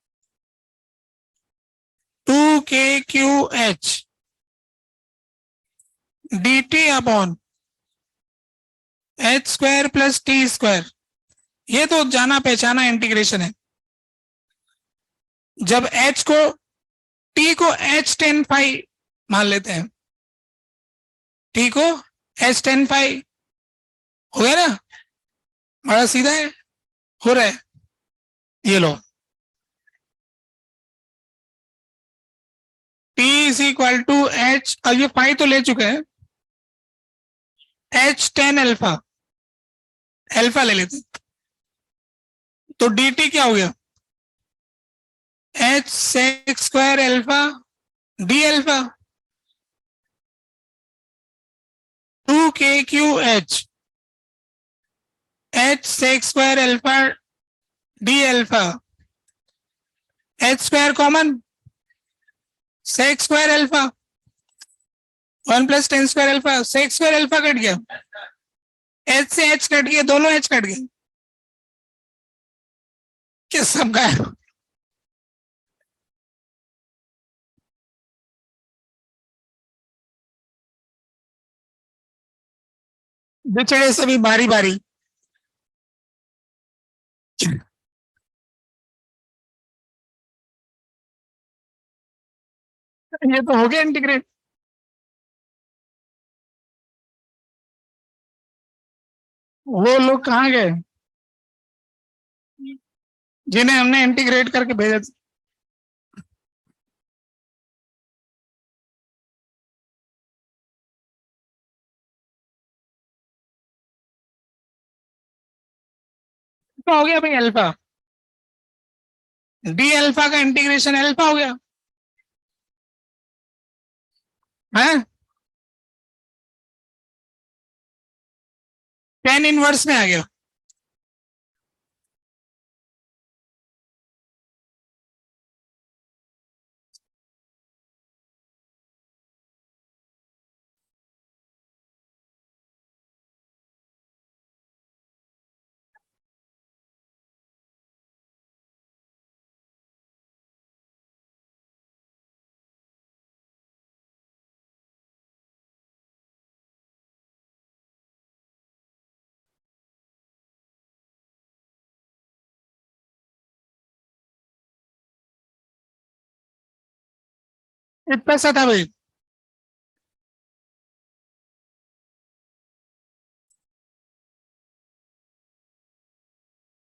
to K Q H D T upon H square plus T square. ये तो जाना पहचाना इंटीग्रेशन है। जब एच को, टी को एच टेन फाई मान लेते हैं, टी को एच टेन फाई हो गया ना, बड़ा सीधा है, हो रहा है। ये लो, T is equal to H, अब ये फाई तो ले चुके हैं, एच टेन अल्फा, अल्फा ले लेते हैं। तो डी टी क्या हो गया, H sec square alpha D alpha, two K Q H sec square alpha D alpha, H square common, sec square alpha, one plus tan square alpha, sec square alpha cut गया, H से H cut गया, दोनों H cut गए, किस सब गायब। बिछड़े सभी बारी बारी। ये तो हो गया इंटीग्रेट। वो लोग कहाँ गए जिन्हें हमने इंटीग्रेट करके भेजा था? तो हो गया भाई अल्फा, डी अल्फा का इंटीग्रेशन अल्फा हो गया है, टेन इनवर्स में आ गया। इतना सा था भाई।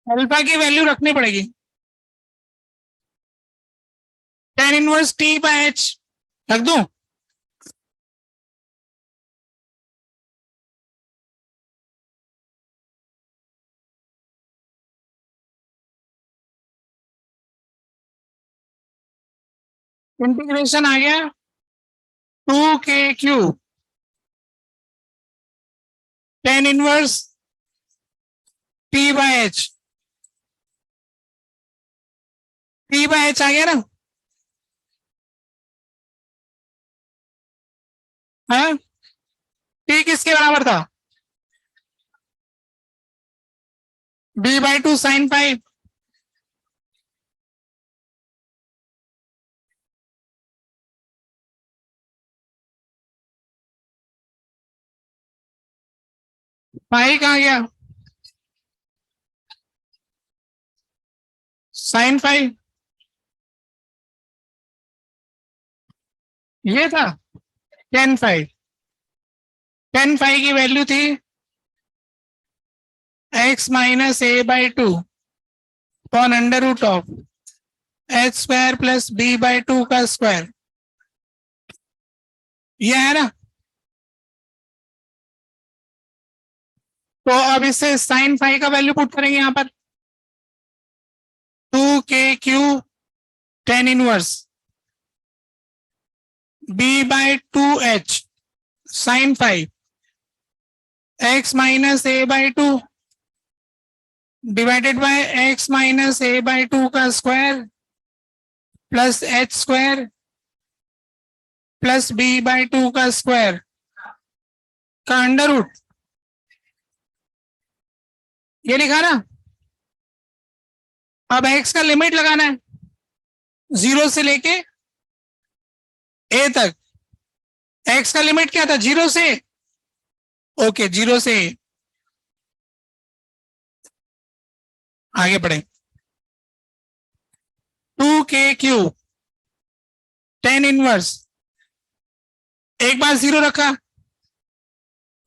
अल्फा की वैल्यू रखनी पड़ेगी, tan inverse T by H रख दूं। इंटीग्रेशन आ गया two K Q tan inverse T by H, T by H आ गया ना, हाँ, टी किसके बराबर था, B by two sine phi, phi कहाँ गया, साइन फाइव, ये था टेन फाइव, टेन फाइव की वैल्यू थी X minus A by two upon under root of H square plus B by two का स्क्वायर, ये है ना। तो अब इससे साइन फाइव का वैल्यू पुट करेंगे यहां पर, 2k³ tan inverse b by two h sine five x minus A by two divided by x minus A by two का square plus H square plus B by two का square का under root, ये लिखा ना। अब x का limit लगाना है 0 से लेके ए तक। एक्स का लिमिट क्या था, 0 से, ओके 0 से ए। आगे बढ़े, 2k³ टेन इनवर्स, एक बार 0 रखा,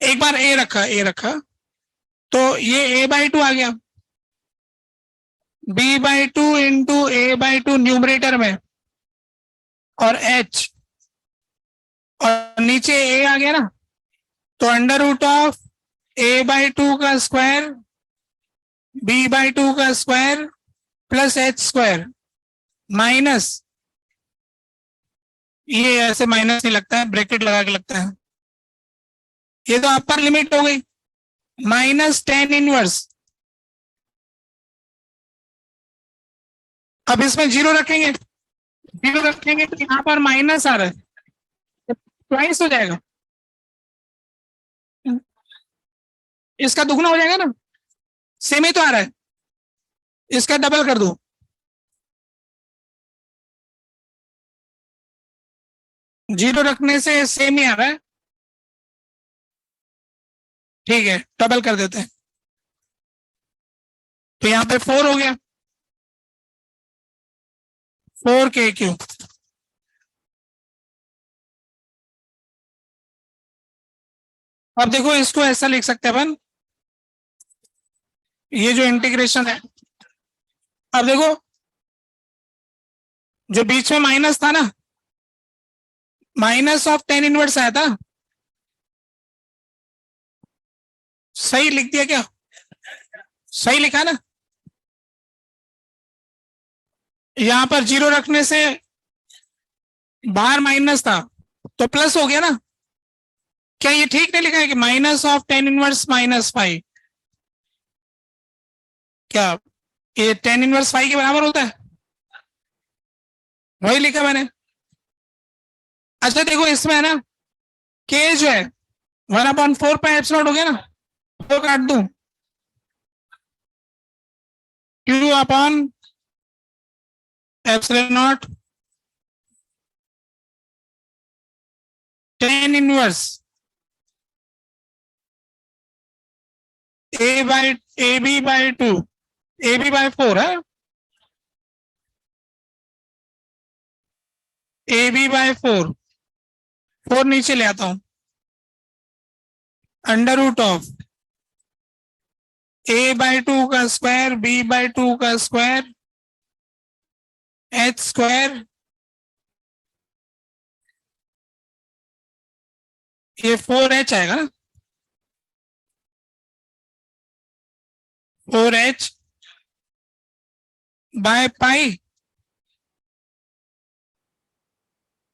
एक बार ए रखा, तो ये ए बाई टू आ गया, B by two into A by two numerator में, और एच, और नीचे ए आ गया ना, तो under root of A by two का स्क्वायर बी बाई टू का square plus H square minus, ये ऐसे माइनस नहीं लगता है, ब्रैकेट लगा के लगता है, ये तो अपर लिमिट हो गई, माइनस टेन इनवर्स। अब इसमें 0 रखेंगे, 0 रखेंगे तो यहाँ पर माइनस आ रहा है, ट्वाइस हो जाएगा, इसका दुगना हो जाएगा ना, सेम ही तो आ रहा है, इसका डबल कर दो, जीरो रखने से सेम ही आ रहा है, ठीक है डबल कर देते हैं, तो यहाँ पे 4 हो गया, 4k³। अब देखो इसको ऐसा लिख सकते हैं अपन, ये जो इंटीग्रेशन है, अब देखो जो बीच में माइनस था ना, माइनस ऑफ टेन इनवर्स आया था, सही लिख दिया क्या, सही लिखा ना। यहां पर 0 रखने से बाहर माइनस था तो प्लस हो गया ना, क्या ये ठीक नहीं लिखा है कि minus of tan inverse minus five, क्या ये टेन इनवर्स फाइव के बराबर होता है, वही लिखा मैंने। अच्छा देखो इसमें है ना, के जो है 1/4 पे एप्सिलॉन हो गया ना, तो काट दूं, Q upon epsilon naught ten inverse A B by two, A B by 4 है, ए बी बाई 4, 4 नीचे ले आता हूं, under root of A by two का स्क्वायर बी बाई टू का स्क्वायर एच स्क्वायर, ये 4h आएगा ना, 4h बाय पाई।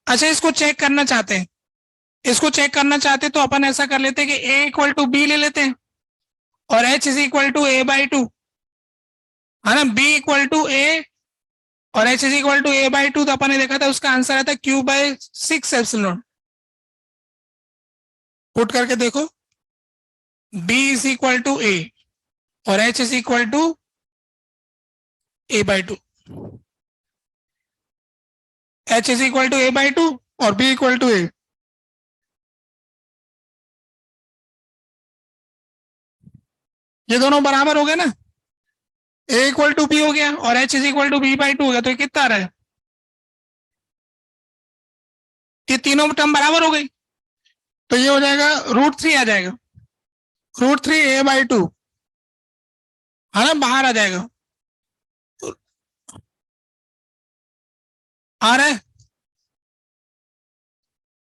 अच्छा इसको चेक करना चाहते हैं, इसको चेक करना चाहते तो अपन ऐसा कर लेते हैं कि a इक्वल टू बी ले लेते हैं और h is equal to A by two, है ना, b इक्वल टू ए और h is equal to A by two, तो अपन ने देखा था उसका आंसर आता है q बाई 6 एप्सिलॉन। पुट करके देखो, b is equal to A और h is equal to A by two, h is equal to A by two और b इक्वल टू ए, ये दोनों बराबर हो गए ना, a इक्वल टू बी हो गया और h is equal to B by two हो गया, तो ये कितना आ रहा है, ये तीनों टर्म बराबर हो गई, तो ये हो जाएगा √3 आ जाएगा, √3 a बाई टू, है ना, बाहर आ जाएगा, आ रहा है,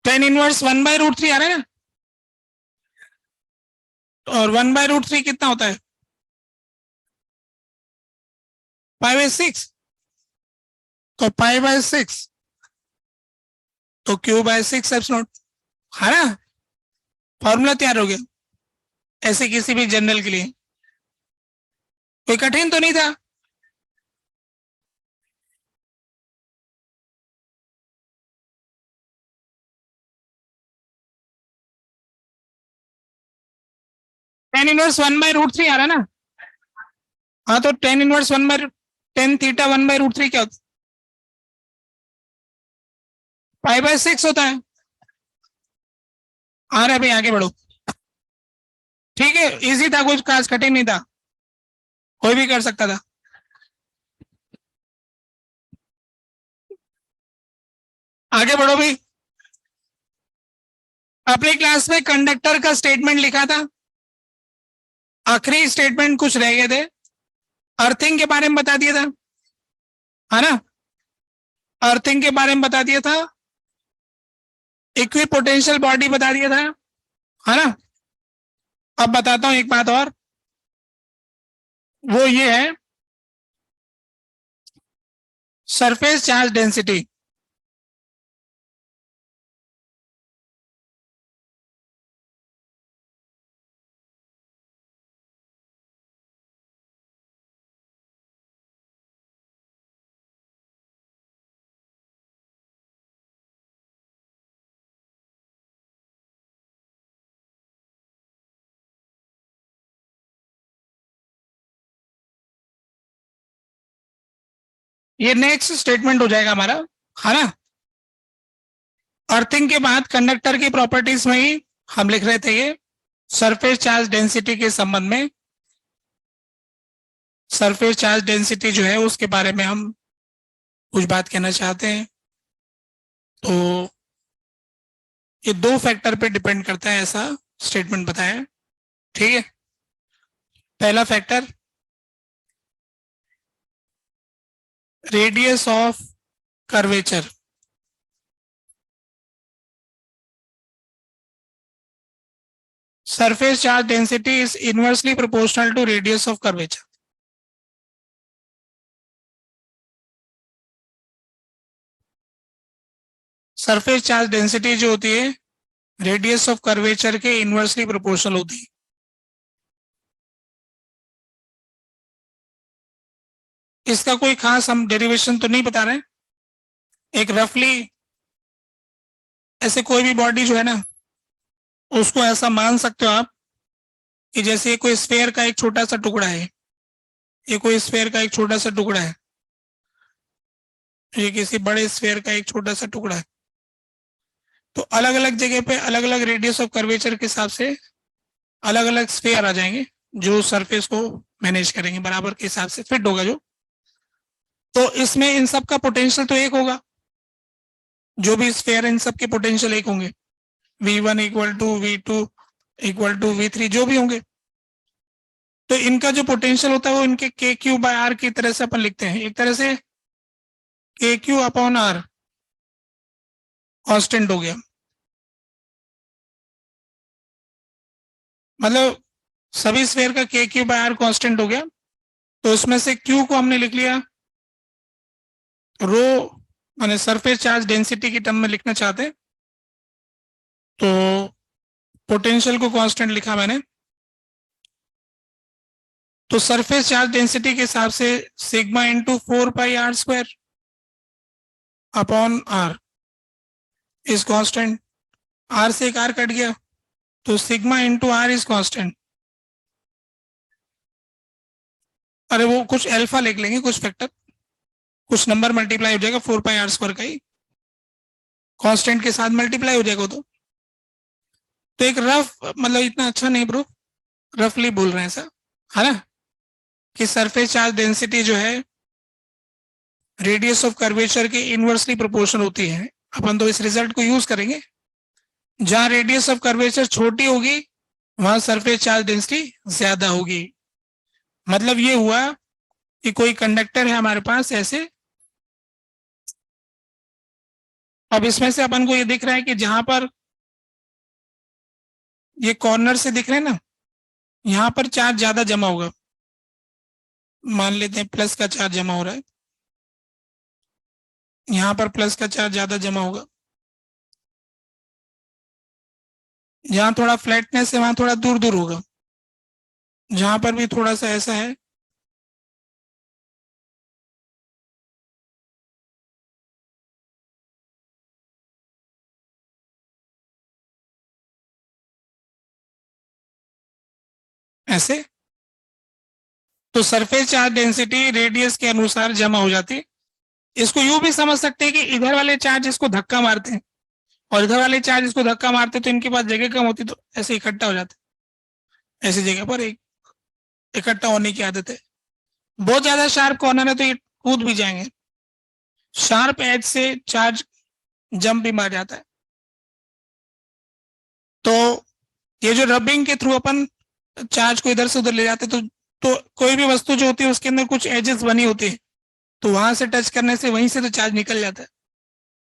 10 इनवर्स 1/√3 आ रहा है ना, और 1/√3 कितना होता है, 5/6, तो 5/6 तो Q/6 है ना, फॉर्मूला तैयार हो गया ऐसे किसी भी जनरल के लिए, कोई कठिन तो नहीं था। टेन इनवर्स 1/√3 आ रहा है ना, हाँ तो 10 थीटा 1/√3 क्या होता है, 5/6 होता है। आ रहा है भाई, आगे बढ़ो। ठीक है, इजी था, कुछ खास कठिन नहीं था, कोई भी कर सकता था। आगे बढ़ो भाई। अपनी क्लास में कंडक्टर का स्टेटमेंट लिखा था, आखिरी स्टेटमेंट कुछ रह गए थे, अर्थिंग के बारे में बता दिया था, है ना, अर्थिंग के बारे में बता दिया था, इक्विपोटेंशियल बॉडी बता दिया था, है ना। अब बताता हूं एक बात और, वो ये है सरफेस चार्ज डेंसिटी। ये नेक्स्ट स्टेटमेंट हो जाएगा हमारा, है ना। अर्थिंग के बाद कंडक्टर की प्रॉपर्टीज में ही हम लिख रहे थे ये सरफेस चार्ज डेंसिटी के संबंध में, सरफेस चार्ज डेंसिटी जो है उसके बारे में हम कुछ बात कहना चाहते हैं। तो ये दो फैक्टर पे डिपेंड करता है, ऐसा स्टेटमेंट बताया, ठीक है। पहला factor radius of curvature, surface charge density is inversely proportional to radius of curvature। Surface charge density जो होती है रेडियस ऑफ कर्वेचर के इनवर्सली प्रोपोर्शनल होती है। इसका कोई खास हम डेरिवेशन तो नहीं बता रहे, एक रफली ऐसे कोई भी बॉडी जो है ना उसको ऐसा मान सकते हो आप कि जैसे कोई स्फेयर का एक छोटा सा टुकड़ा है, ये कोई स्फेयर का एक छोटा सा टुकड़ा है, ये किसी बड़े स्फेयर का एक छोटा सा टुकड़ा है, तो अलग अलग जगह पे अलग अलग रेडियस ऑफ कर्वेचर के हिसाब से अलग अलग स्फेयर आ जाएंगे जो सरफेस को मैनेज करेंगे, बराबर के हिसाब से फिट होगा जो। तो इसमें इन सब का पोटेंशियल तो एक होगा, जो भी स्फेयर इन सब के पोटेंशियल एक होंगे, V1 equal to V2 equal to V3 जो भी होंगे। तो इनका जो पोटेंशियल होता है वो इनके KQ/R की तरह से अपन लिखते हैं, एक तरह से KQ/R कांस्टेंट हो गया, मतलब सभी स्फेयर का KQ/R कांस्टेंट हो गया। तो उसमें से Q को हमने लिख लिया रो, माने सरफेस चार्ज डेंसिटी की टर्म में लिखना चाहते हैं, तो पोटेंशियल को कांस्टेंट लिखा मैंने। तो सरफेस चार्ज डेंसिटी के हिसाब से sigma into 4πr² upon R is constant, R से एक R कट गया तो sigma into R is constant. अरे वो कुछ अल्फा लिख लेंगे, कुछ फैक्टर, कुछ नंबर मल्टीप्लाई हो जाएगा 4πr² का ही कांस्टेंट के साथ मल्टीप्लाई हो जाएगा। तो एक रफ, मतलब इतना अच्छा नहीं ब्रो, रफली बोल रहे हैं सर, है ना, कि सरफेस चार्ज डेंसिटी जो है रेडियस ऑफ कर्वेचर के इनवर्सली प्रोपोर्शनल होती है। अपन तो इस रिजल्ट को यूज करेंगे, जहां रेडियस ऑफ कर्वेचर छोटी होगी वहां सरफेस चार्ज डेंसिटी ज्यादा होगी। मतलब ये हुआ कि कोई कंडक्टर है हमारे पास ऐसे, अब इसमें से अपन को ये दिख रहा है कि जहां पर ये कॉर्नर से दिख रहे हैं ना, यहां पर चार्ज ज्यादा जमा होगा। मान लेते हैं प्लस का चार्ज जमा हो रहा है, यहां पर प्लस का चार्ज ज्यादा जमा होगा। जहां थोड़ा फ्लैटनेस है वहां थोड़ा दूर दूर होगा। जहां पर भी थोड़ा सा ऐसा है, ऐसे, तो सरफेस चार्ज डेंसिटी रेडियस के अनुसार जमा हो जाती है। इसको यूं भी समझ सकते हैं कि इधर वाले चार्ज इसको धक्का मारते हैं और इधर वाले चार्ज इसको धक्का मारते, तो इनके पास जगह कम होती, तो ऐसे इकट्ठा हो जाते, ऐसी जगह पर एक इकट्ठा होने की आदत है। बहुत ज्यादा शार्प कॉर्नर है तो ये कूद भी जाएंगे। शार्प एज से चार्ज जंप भी मार जाता है। तो ये जो रबिंग के थ्रू अपन चार्ज को इधर से उधर ले जाते, तो कोई भी वस्तु जो होती है उसके अंदर कुछ एजेस बनी होती है, तो वहां से टच करने से वहीं से तो चार्ज निकल जाता है,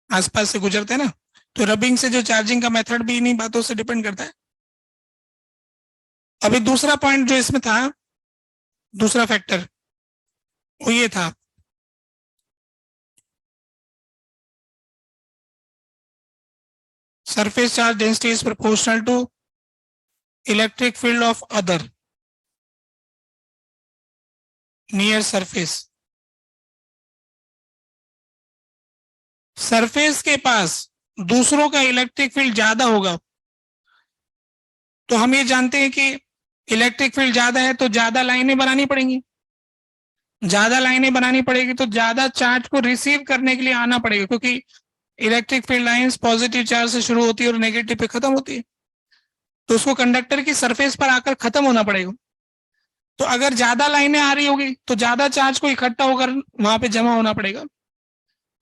आसपास से गुजरते हैं ना। तो रबिंग से जो चार्जिंग का मेथड भी इन्हीं बातों से डिपेंड करता है। अभी दूसरा पॉइंट जो इसमें था, दूसरा फैक्टर, वो ये था, surface charge density is proportional to electric field of other near surface। Surface के पास दूसरों का इलेक्ट्रिक फील्ड ज्यादा होगा, तो हम ये जानते हैं कि इलेक्ट्रिक फील्ड ज्यादा है तो ज्यादा लाइनें बनानी पड़ेंगी। ज्यादा लाइनें बनानी पड़ेगी तो ज्यादा चार्ज को रिसीव करने के लिए आना पड़ेगा, क्योंकि electric field lines positive charge से शुरू होती है और नेगेटिव पे खत्म होती है, तो उसको कंडक्टर की सरफेस पर आकर खत्म होना पड़ेगा। तो अगर ज्यादा लाइनें आ रही होगी तो ज्यादा चार्ज को इकट्ठा होकर वहां पे जमा होना पड़ेगा,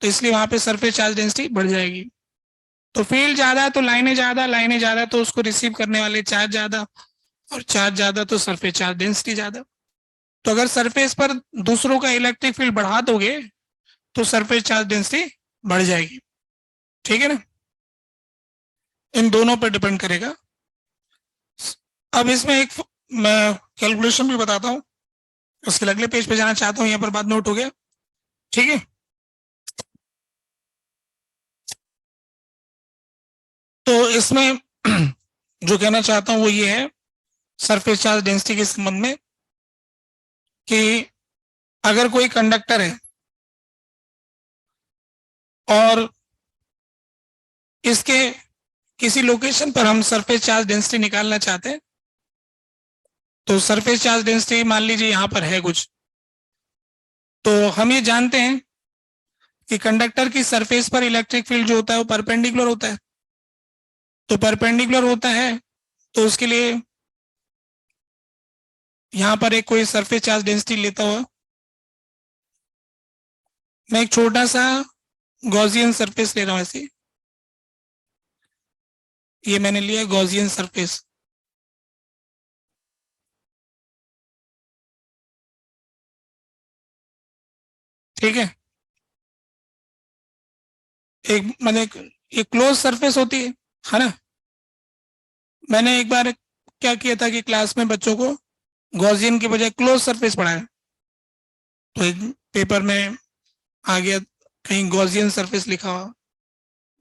तो इसलिए वहां पे सरफेस चार्ज डेंसिटी बढ़ जाएगी। तो फील्ड ज्यादा है तो लाइनें ज्यादा तो उसको रिसीव करने वाले चार्ज ज्यादा, और चार्ज ज्यादा तो सरफेस चार्ज डेंसिटी ज्यादा। तो अगर सरफेस पर दूसरों का इलेक्ट्रिक फील्ड बढ़ा दोगे तो सरफेस चार्ज डेंसिटी बढ़ जाएगी। ठीक है ना, इन दोनों पर डिपेंड करेगा। अब इसमें एक मैं कैलकुलेशन भी बताता हूँ, उसके अगले पेज पे जाना चाहता हूँ, यहाँ पर बात नोट हो गया। ठीक है, तो इसमें जो कहना चाहता हूँ वो ये है सरफेस चार्ज डेंसिटी के संबंध में, कि अगर कोई कंडक्टर है और इसके किसी लोकेशन पर हम सरफेस चार्ज डेंसिटी निकालना चाहते हैं, तो सरफेस चार्ज डेंसिटी मान लीजिए यहां पर है कुछ, तो हम ये जानते हैं कि कंडक्टर की सरफेस पर इलेक्ट्रिक फील्ड जो होता है वो परपेंडिकुलर होता है। तो परपेंडिकुलर होता है तो उसके लिए यहां पर एक कोई सरफेस चार्ज डेंसिटी लेता हुआ मैं एक छोटा सा गॉसियन सरफेस ले रहा हूं। ऐसे ये मैंने लिया गॉसियन सरफेस। ठीक है, एक मैंने एक क्लोज सरफेस होती है ना। मैंने एक बार क्या किया था कि क्लास में बच्चों को गॉसियन के बजाय क्लोज सरफेस पढ़ाया, तो एक पेपर में आ गया कहीं गॉसियन सरफेस लिखा हुआ।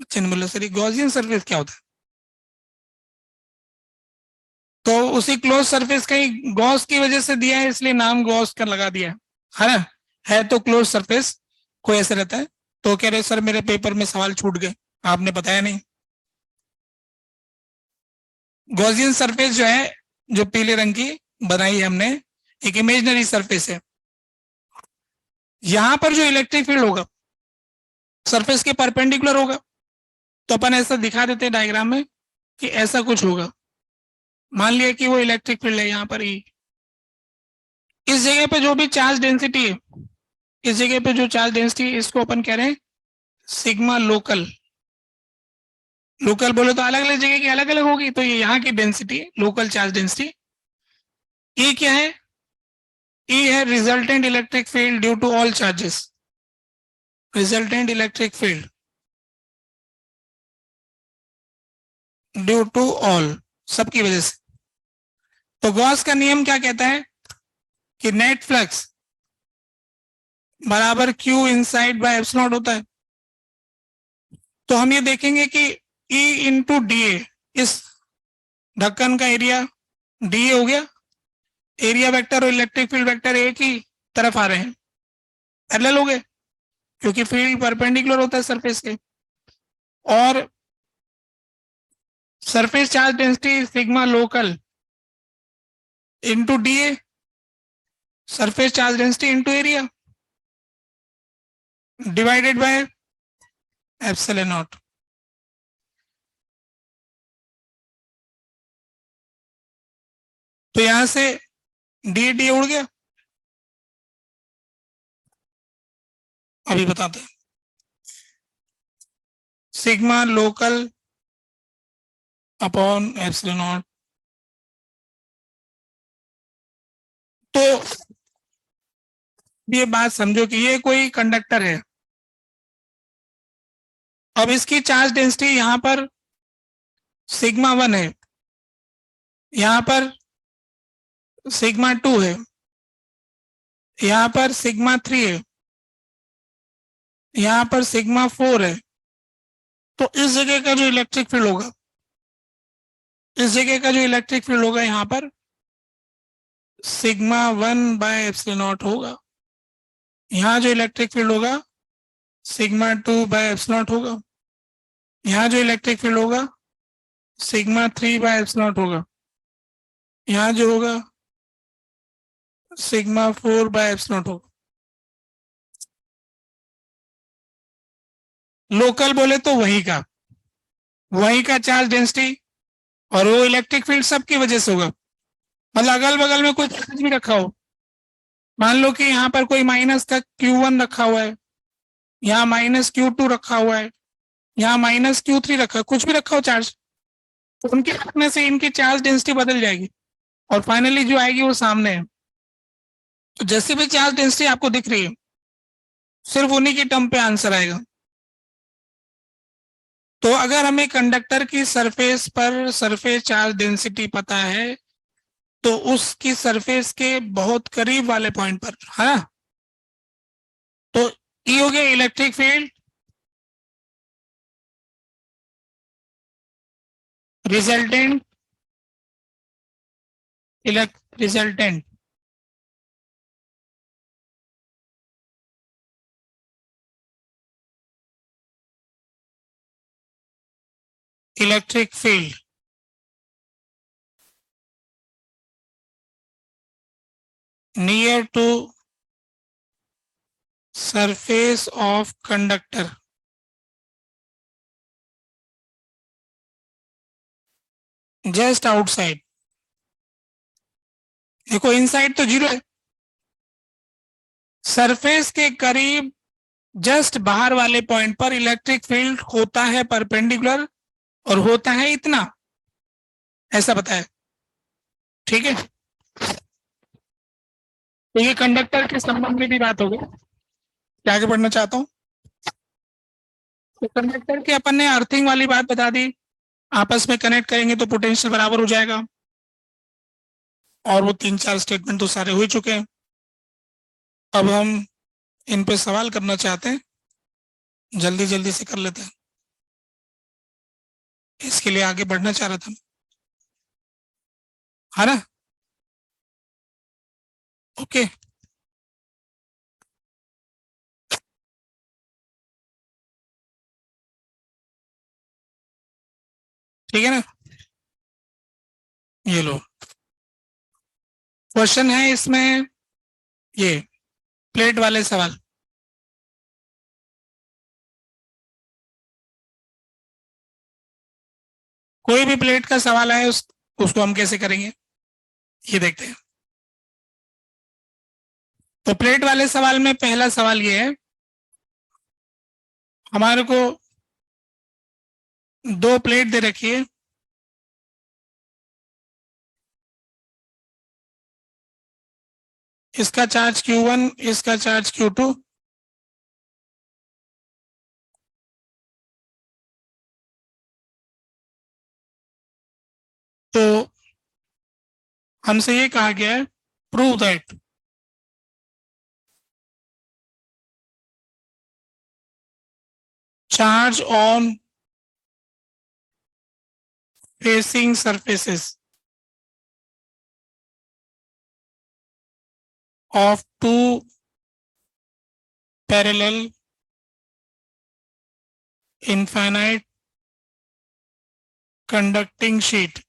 बच्चे ने बोला सर गॉसियन सरफेस क्या होता है, तो उसी क्लोज सरफेस का ही गॉस की वजह से दिया है, इसलिए नाम गॉस का लगा दिया है ना। है तो क्लोज सरफेस कोई ऐसे रहता है। तो कह रहे सर मेरे पेपर में सवाल छूट गए, आपने बताया नहीं। गॉसियन सरफेस जो है, जो पीले रंग की बनाई है हमने, एक इमेजनरी सरफेस है। यहां पर जो इलेक्ट्रिक फील्ड होगा सरफेस के परपेंडिकुलर होगा, तो अपन ऐसा दिखा देते हैं डायग्राम में कि ऐसा कुछ होगा। मान लिया कि वो इलेक्ट्रिक फील्ड है यहाँ पर ही, इस जगह पे जो भी चार्ज डेंसिटी है, इस जगह पे जो चार्ज डेंसिटी है इसको अपन कह रहे हैं सिग्मा लोकल। लोकल बोले तो अलग अलग जगह की अलग अलग होगी, तो ये यहाँ की density local charge density. E क्या है, ई है resultant electric field due to all charges, resultant electric field. Due to all, सबकी वजह से। तो गॉस का नियम क्या कहता है कि नेट फ्लक्स बराबर क्यू इनसाइड बाय एप्सिलॉन होता है। तो हम ये देखेंगे कि ई इंटू डी ए, इस ढक्कन का एरिया डी ए हो गया, एरिया वेक्टर और इलेक्ट्रिक फील्ड वेक्टर एक ही तरफ आ रहे हैं, पैरेलल हो गए, क्योंकि फील्ड परपेंडिकुलर होता है सरफेस के। और surface charge density sigma local into D A, surface charge density into area divided by epsilon not. तो यहां से डी डी उड़ गया। अभी बताते हैं, sigma local upon epsilon not. तो ये बात समझो कि ये कोई कंडक्टर है। अब इसकी चार्ज डेंसिटी यहां पर सिग्मा 1 है, यहां पर सिग्मा 2 है, यहां पर सिग्मा 3 है, यहां पर सिग्मा 4 है। तो इस जगह का जो इलेक्ट्रिक फील्ड होगा, इस जगह का जो इलेक्ट्रिक फील्ड होगा यहां पर सिग्मा 1 बाय एप्सिलॉन नॉट होगा। यहां जो इलेक्ट्रिक फील्ड होगा सिग्मा 2 बाय एप्सिलॉन नॉट होगा। यहां जो इलेक्ट्रिक फील्ड होगा सिग्मा 3 बाय एप्सिलॉन नॉट होगा। यहां जो होगा सिग्मा 4 बाय एप्सिलॉन नॉट होगा। लोकल बोले तो वही का चार्ज डेंसिटी, और वो इलेक्ट्रिक फील्ड सबकी वजह से होगा। मतलब अगल बगल में कोई चार्ज भी रखा हो, मान लो कि यहाँ पर कोई माइनस का Q1 रखा हुआ है, यहाँ माइनस Q2 रखा हुआ है, यहाँ माइनस Q3 रखा है, कुछ भी रखा हो चार्ज, तो उनके रखने से इनकी चार्ज डेंसिटी बदल जाएगी और फाइनली जो आएगी वो सामने है। तो जैसे भी चार्ज डेंसिटी आपको दिख रही है सिर्फ उन्हीं की टर्म पे आंसर आएगा। तो अगर हमें कंडक्टर की सरफेस पर सरफेस चार्ज डेंसिटी पता है तो उसकी सरफेस के बहुत करीब वाले पॉइंट पर, है ना, तो ई हो गया electric field resultant resultant electric field near to surface of conductor just outside. देखो इनसाइड तो जीरो है, सरफेस के करीब जस्ट बाहर वाले पॉइंट पर इलेक्ट्रिक फील्ड होता है परपेंडिकुलर और होता है इतना, ऐसा बताया, ठीक है। तो ये कंडक्टर के संबंध में भी बात हो गई। क्या आगे बढ़ना चाहता हूँ, तो कंडक्टर के अपन ने अर्थिंग वाली बात बता दी, आपस में कनेक्ट करेंगे तो पोटेंशियल बराबर हो जाएगा, और वो 3-4 स्टेटमेंट तो सारे हो ही चुके हैं। अब हम इन पे सवाल करना चाहते हैं, जल्दी जल्दी से कर लेते हैं, इसके लिए आगे बढ़ना चाह रहा था, है ना। ओके, ठीक है ना। ये लो क्वेश्चन है इसमें, ये प्लेट वाले सवाल। कोई भी प्लेट का सवाल आए उसको हम कैसे करेंगे ये देखते हैं। तो प्लेट वाले सवाल में पहला सवाल ये है, हमारे को दो प्लेट दे रखी है, इसका चार्ज Q1, इसका चार्ज Q2, हमसे ये कहा गया है prove that charge on facing surfaces of two parallel infinite conducting sheet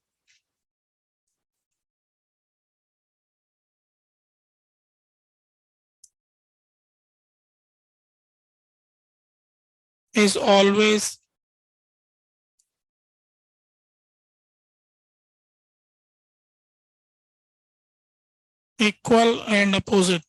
is always equal and opposite.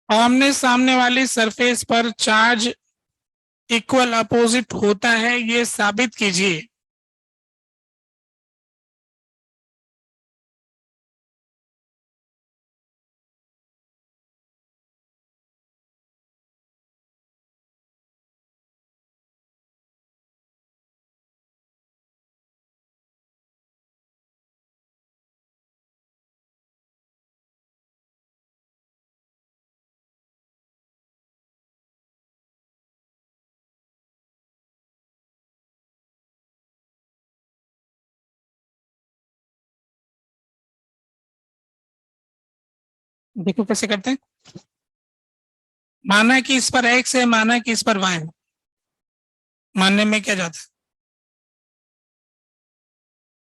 आमने सामने वाली सरफेस पर चार्ज इक्वल अपोजिट होता है, ये साबित कीजिए। देखो कैसे करते हैं। माना कि इस पर x है, माना कि इस पर y है। मानने में क्या जाता है।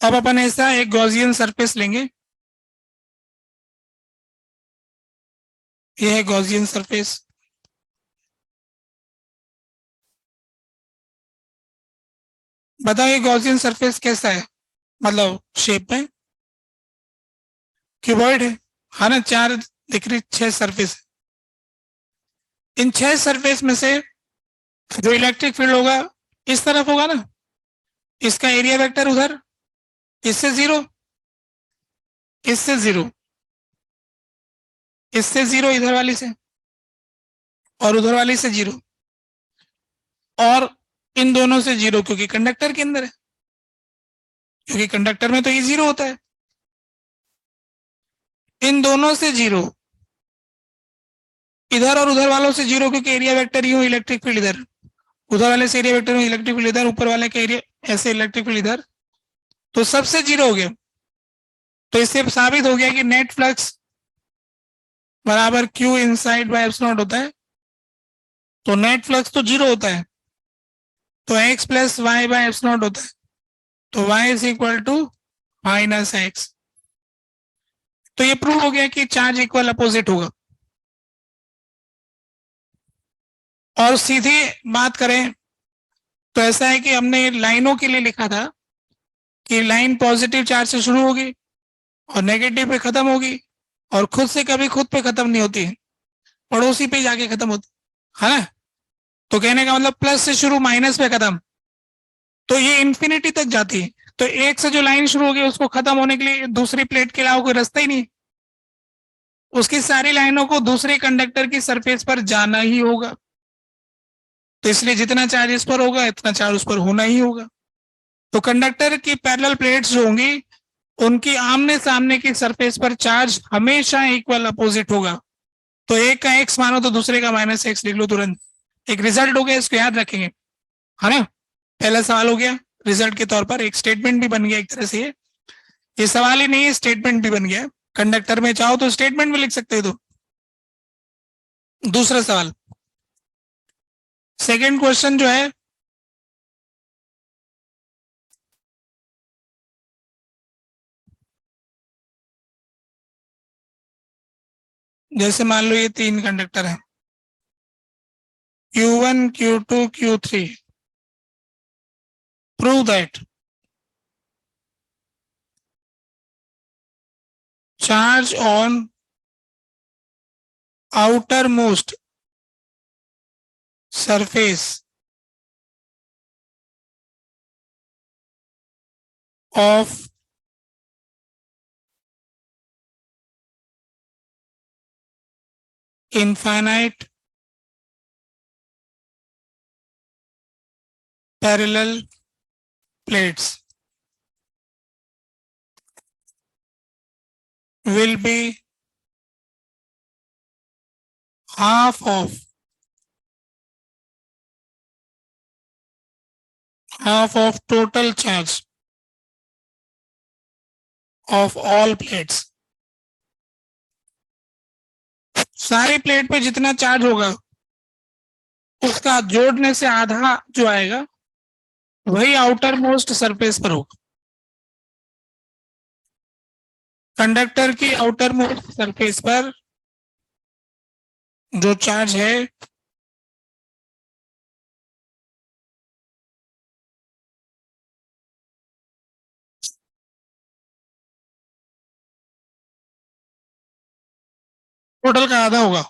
अब अपन ऐसा एक गॉसियन सरफेस लेंगे। यह है गॉसियन सरफेस। बताओ ये गॉसियन सरफेस कैसा है, मतलब शेप में क्यूबॉइड है ना। चार दिख रही, 6 सरफेस। इन 6 सरफेस में से जो इलेक्ट्रिक फील्ड होगा इस तरफ होगा ना, इसका एरिया वेक्टर उधर, इससे जीरो, इससे जीरो, इससे जीरो, इधर वाली से, और उधर वाली से जीरो, और इन दोनों से जीरो, क्योंकि कंडक्टर के अंदर है, क्योंकि कंडक्टर में तो ये जीरो होता है। इन दोनों से जीरो, इधर और उधर वालों से जीरो, क्योंकि एरिया वेक्टर यूं, इलेक्ट्रिक फील्ड इधर, उधर वाले से एरिया वेक्टर, इलेक्ट्रिक फील्ड इधर, ऊपर वाले का एरिया ऐसे, इलेक्ट्रिक फील्ड इधर, तो सबसे जीरो हो गया। तो इससे साबित हो गया कि नेट फ्लक्स बराबर क्यू इनसाइड बाय एप्सिलॉन होता है। तो नेट फ्लक्स तो जीरो होता है, तो x plus y by epsilon होता है, तो y is equal to minus x. तो ये प्रूव हो गया कि चार्ज इक्वल अपोजिट होगा। और सीधी बात करें तो ऐसा है कि हमने लाइनों के लिए लिखा था कि लाइन पॉजिटिव चार्ज से शुरू होगी और नेगेटिव पे खत्म होगी, और खुद से कभी खुद पे खत्म नहीं होती है, पड़ोसी पे जाके खत्म होती है ना। तो कहने का मतलब प्लस से शुरू, माइनस पे खत्म, तो ये इंफिनिटी तक जाती है। तो एक से जो लाइन शुरू होगी उसको खत्म होने के लिए दूसरी प्लेट के अलावा कोई रास्ता ही नहीं, उसकी सारी लाइनों को दूसरे कंडक्टर की सरफेस पर जाना ही होगा। तो इसलिए जितना चार्ज इस पर होगा इतना चार्ज उस पर होना ही होगा। तो कंडक्टर की पैरेलल प्लेट्स जो होंगी उनकी आमने सामने की सरफेस पर चार्ज हमेशा इक्वल अपोजिट होगा। तो एक का एक्स मानो तो दूसरे का माइनस एक्स लिख लो तुरंत। एक रिजल्ट हो गया, इसको याद रखेंगे, है ना। पहला सवाल हो गया रिजल्ट के तौर पर, एक स्टेटमेंट भी बन गया एक तरह से। ये सवाल ही नहीं है, स्टेटमेंट भी बन गया। कंडक्टर में चाहो तो स्टेटमेंट भी लिख सकते हो। तो दूसरा सवाल, सेकंड क्वेश्चन जो है, जैसे मान लो ये 3 कंडक्टर है Q1 Q2 Q3, prove that charge on outer most surface of infinite parallel plates will be half of total charge of all plates. सारी प्लेट पे जितना चार्ज होगा उसका जोड़ने से आधा जो आएगा वही आउटर मोस्ट सरफेस पर होगा। कंडक्टर की आउटर मोस्ट सरफेस पर जो चार्ज है टोटल का आधा होगा,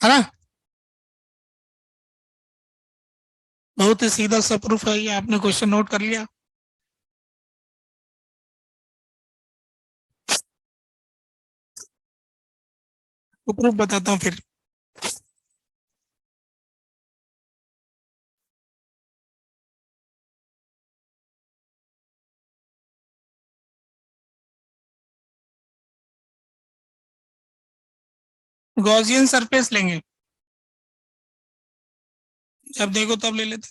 है ना। बहुत ही सीधा सा प्रूफ है ये, आपने क्वेश्चन नोट कर लिया। तो प्रूफ बताता हूँ फिर। गॉसियन सरफेस लेंगे, जब देखो तब ले लेते।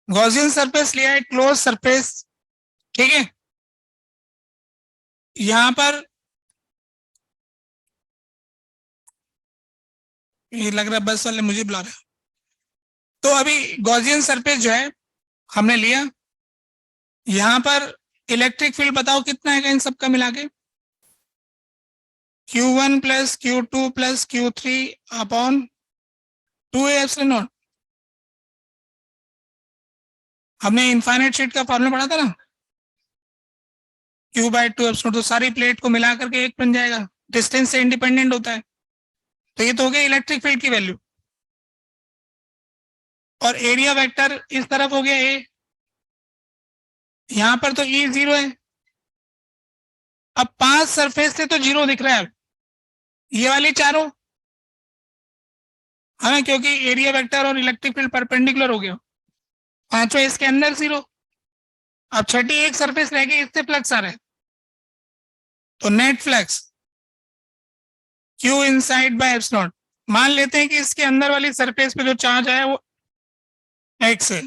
गॉसियन सरफेस लिया है, क्लोज सरफेस, ठीक है। यहां पर ये लग रहा है बस वाले मुझे बुला रहे हैं। तो अभी गॉसियन सरफेस जो है हमने लिया, यहां पर इलेक्ट्रिक फील्ड बताओ कितना है इन सबका मिला के। Q1 plus Q2 plus Q3 upon 2A epsilon not. हमने इनफाइनाइट शीट का फॉर्मूला पढ़ा था ना, Q/2 एप्सिलॉन, तो सारी प्लेट को मिला करके एक बन जाएगा, डिस्टेंस से इंडिपेंडेंट होता है। तो ये तो हो गया इलेक्ट्रिक फील्ड की वैल्यू। और एरिया वेक्टर इस तरफ हो गया ए, यहां पर तो E 0 है। अब 5 सरफेस से तो 0 दिख रहा है, ये वाली चारों, है ना, क्योंकि एरिया वेक्टर और इलेक्ट्रिक फील्ड परपेंडिकुलर हो गया। पांचों इसके अंदर 0। अब छठी एक सरफेस रह गई, इससे फ्लक्स आ रहा है, तो net flux Q inside by epsilon. मान लेते हैं कि इसके अंदर वाली सरफेस पे जो चार्ज आया वो x है,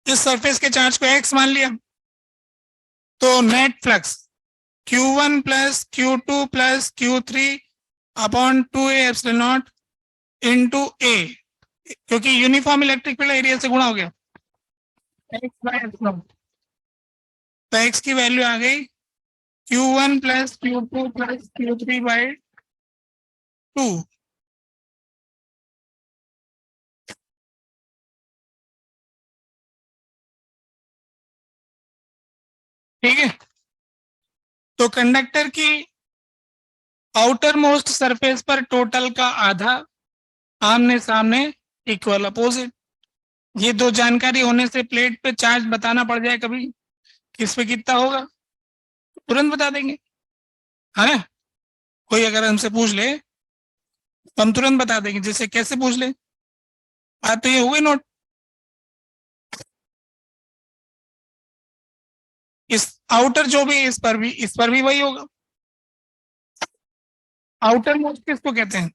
इस सरफेस के चार्ज को x मान लिया, तो net flux Q1 plus Q2 plus Q3 upon 2A epsilon not into A, क्योंकि यूनिफॉर्म इलेक्ट्रिक फील्ड एरिया से गुणा हो गया x बाय एप्सिलॉन। तो x की वैल्यू आ गई Q1 plus Q2 plus Q3 bye 2। ठीक है, तो कंडक्टर की आउटर मोस्ट सरफेस पर टोटल का आधा, आमने सामने इक्वल अपोजिट। ये दो जानकारी होने से प्लेट पे चार्ज बताना पड़ जाए कभी किस पे कितना होगा, तुरंत बता देंगे, है ना। कोई अगर हमसे पूछ ले तो हम तुरंत बता देंगे, जैसे कैसे पूछ ले, बात तो ये हो गई नोट। इस आउटर जो भी, इस पर भी वही होगा। आउटर मोस्ट किसको कहते हैं?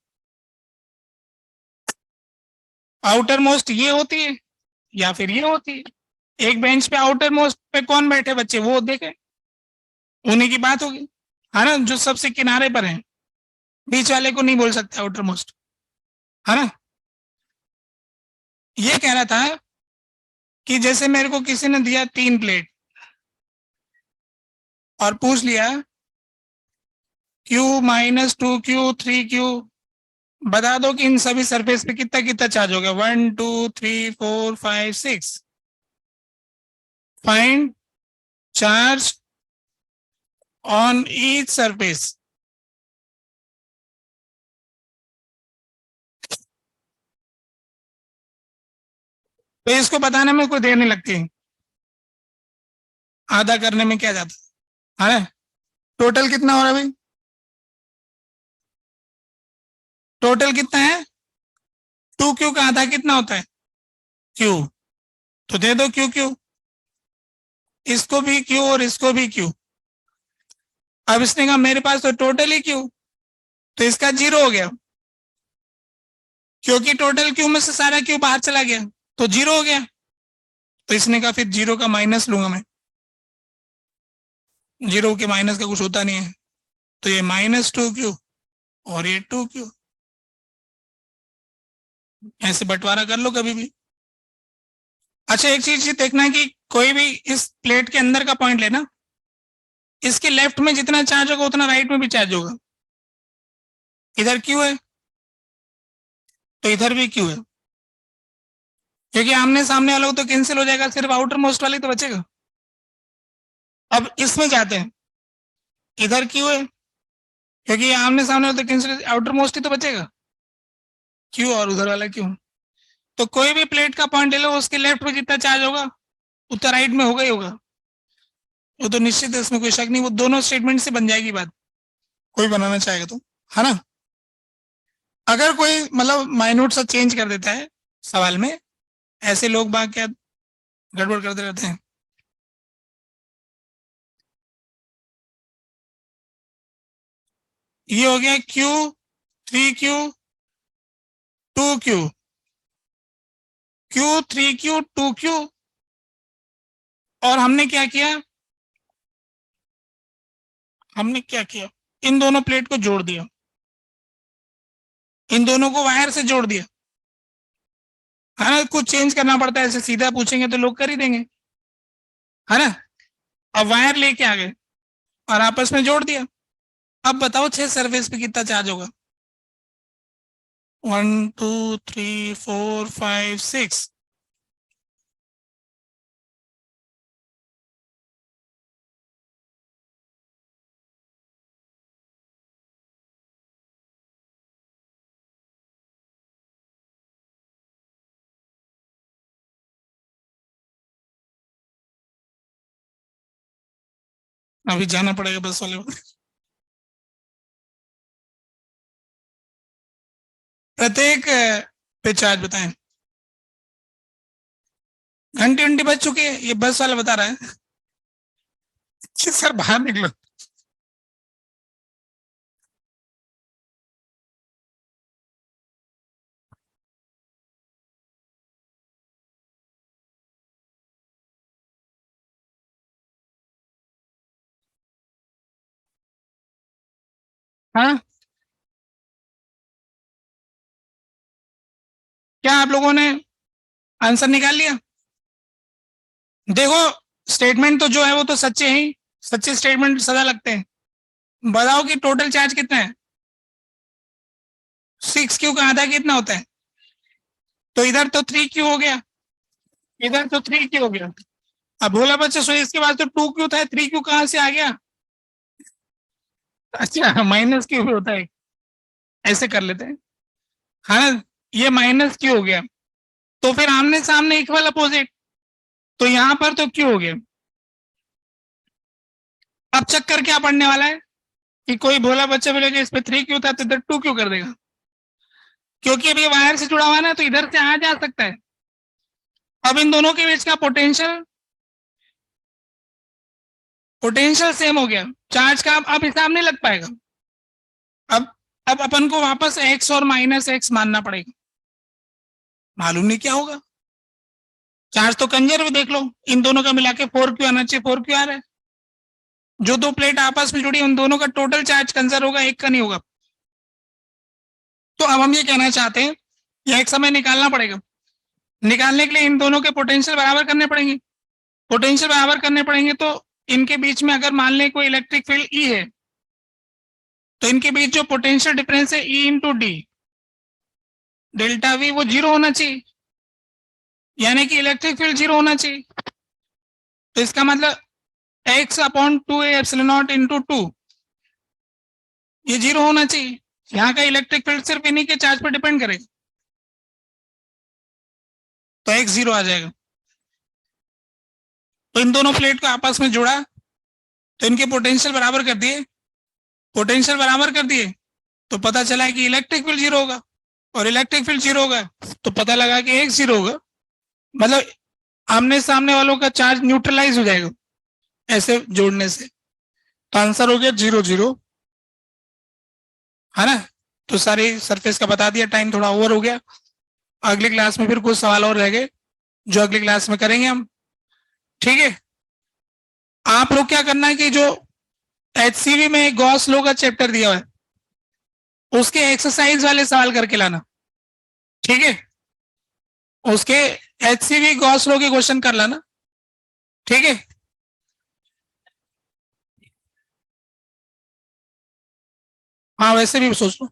आउटर मोस्ट ये होती है या फिर ये होती है। एक बेंच पे आउटर मोस्ट पे कौन बैठे बच्चे, वो देखे, उन्हीं की बात होगी, है ना, जो सबसे किनारे पर है, बीच वाले को नहीं बोल सकते आउटर मोस्ट, है ना। ये कह रहा था कि जैसे मेरे को किसी ने दिया 3 प्लेट और पूछ लिया Q-2Q 3Q, बता दो कि इन सभी सरफेस पे कितना कितना चार्ज होगा, 1 2 3 4 5 6, find charge on each surface. तो इसको बताने में कोई देर नहीं लगती, आधा करने में क्या जाता है ना। टोटल कितना हो रहा है भाई? टोटल कितना है, 2q का आधा कितना होता है, q, तो दे दो q q, इसको भी q और इसको भी q। अब इसने कहा मेरे पास तो टोटल ही q, तो इसका 0 हो गया, क्योंकि टोटल q में से सारा q बाहर चला गया तो 0 हो गया। तो इसने कहा फिर 0 का माइनस लूंगा मैं, 0 के माइनस का कुछ होता नहीं है, तो ये -2q और ये 2q, ऐसे बंटवारा कर लो कभी भी। अच्छा एक चीज देखना है कि कोई भी इस प्लेट के अंदर का पॉइंट लेना, इसके लेफ्ट में जितना चार्ज होगा उतना राइट में भी चार्ज होगा। इधर क्यू है तो इधर भी क्यू है, क्योंकि आमने सामने वाला तो कैंसिल हो जाएगा, सिर्फ आउटर मोस्ट वाले तो बचेगा। अब इसमें जाते हैं, इधर क्यू है क्योंकि आमने सामने वाला तो कैंसिल, आउटर मोस्ट ही तो बचेगा क्यू, और उधर वाला क्यू। तो कोई भी प्लेट का पॉइंट ले लो, उसके लेफ्ट में जितना चार्ज होगा उतना राइट में होगा ही होगा, वो तो निश्चित है, इसमें कोई शक नहीं, वो दोनों स्टेटमेंट से बन जाएगी बात, कोई बनाना चाहेगा तो, है ना। अगर कोई मतलब माइन्यूट सा चेंज कर देता है सवाल में, ऐसे लोग बाग क्या गड़बड़ करते रहते हैं। ये हो गया Q, 3Q, 2Q, Q, 3Q, 2Q, और हमने क्या किया, इन दोनों प्लेट को जोड़ दिया, इन दोनों को वायर से जोड़ दिया, है ना। कुछ चेंज करना पड़ता है, ऐसे सीधा पूछेंगे तो लोग कर ही देंगे, है ना। अब वायर लेके आ गए और आपस में जोड़ दिया। अब बताओ 6 सरफेस पे कितना चार्ज होगा, 1 2 3 4 5 6। अभी जाना पड़ेगा बस वाले को। प्रत्येक पे चार्ज बताएं। घंटे घंटे बज चुके हैं, ये बस वाला बता रहा है कि सर बाहर निकलो। हाँ, क्या आप लोगों ने आंसर निकाल लिया? देखो स्टेटमेंट तो जो है वो तो सच्चे ही, सच्चे स्टेटमेंट सदा लगते हैं। बताओ कि टोटल चार्ज कितना है, 6Q का आधा कितना होता है, तो इधर तो 3Q हो गया, इधर तो 3Q हो गया। अब भोला बच्चा सो इसके बाद तो 2Q था, 3Q कहाँ से आ गया? अच्छा -Q भी होता है, ऐसे कर लेते हैं, हाँ। ये -Q हो गया, तो फिर आमने सामने इक्वल अपोजिट, तो यहां पर तो Q हो गया। अब चक्कर क्या पड़ने वाला है कि कोई भोला बच्चा बोलेगा इस पे 3Q था तो इधर 2Q कर देगा, क्योंकि अब ये वायर से जुड़ा हुआ है ना, तो इधर से आ जा सकता है। अब इन दोनों के बीच का पोटेंशियल सेम हो गया, चार्ज का अब हिसाब नहीं लग पाएगा। अब अब अपन को वापस x और -x मानना पड़ेगा, मालूम नहीं क्या होगा। चार्ज तो कंजर्व देख लो, इन दोनों का मिला के 4Q आना चाहिए, 4Q आ रहा है। जो दो प्लेट आपस में जुड़ी उन दोनों का टोटल चार्ज कंजर्व होगा, एक का नहीं होगा। तो अब हम ये कहना चाहते हैं, यह एक समय निकालना पड़ेगा, निकालने के लिए इन दोनों के पोटेंशियल बराबर करने पड़ेंगे। पोटेंशियल बराबर करने पड़ेंगे तो इनके बीच में अगर मान लें कोई इलेक्ट्रिक फील्ड ई है, तो इनके बीच जो पोटेंशियल डिफरेंस है E into D, delta we, वो 0 होना चाहिए, यानी कि इलेक्ट्रिक फील्ड 0 होना चाहिए। तो इसका मतलब x/2a epsilon नॉट इंटू 2, ये 0 होना चाहिए। यहाँ का इलेक्ट्रिक फील्ड सिर्फ इन्हीं के चार्ज पर डिपेंड करेगा, तो x 0 आ जाएगा। तो इन दोनों प्लेट को आपस में जोड़ा, तो इनके पोटेंशियल बराबर कर दिए, पोटेंशियल बराबर कर दिए, तो पता चला कि इलेक्ट्रिक फील्ड जीरो होगा, और इलेक्ट्रिक फील्ड जीरो होगा तो पता लगा कि एक जीरो होगा, मतलब आमने सामने वालों का चार्ज न्यूट्रलाइज हो जाएगा ऐसे जोड़ने से। तो आंसर हो गया 0 0, है ना। तो सारी सरफेस का बता दिया, टाइम थोड़ा ओवर हो गया। अगली क्लास में फिर कुछ सवाल और रह गए जो अगली क्लास में करेंगे हम, ठीक है। आप लोग क्या करना है कि जो HCV में गॉस लॉ का चैप्टर दिया हुआ है उसके एक्सरसाइज वाले सवाल करके लाना, ठीक है। उसके HCV गॉस लॉ के क्वेश्चन कर लाना, ठीक है। हाँ वैसे भी सोच लो।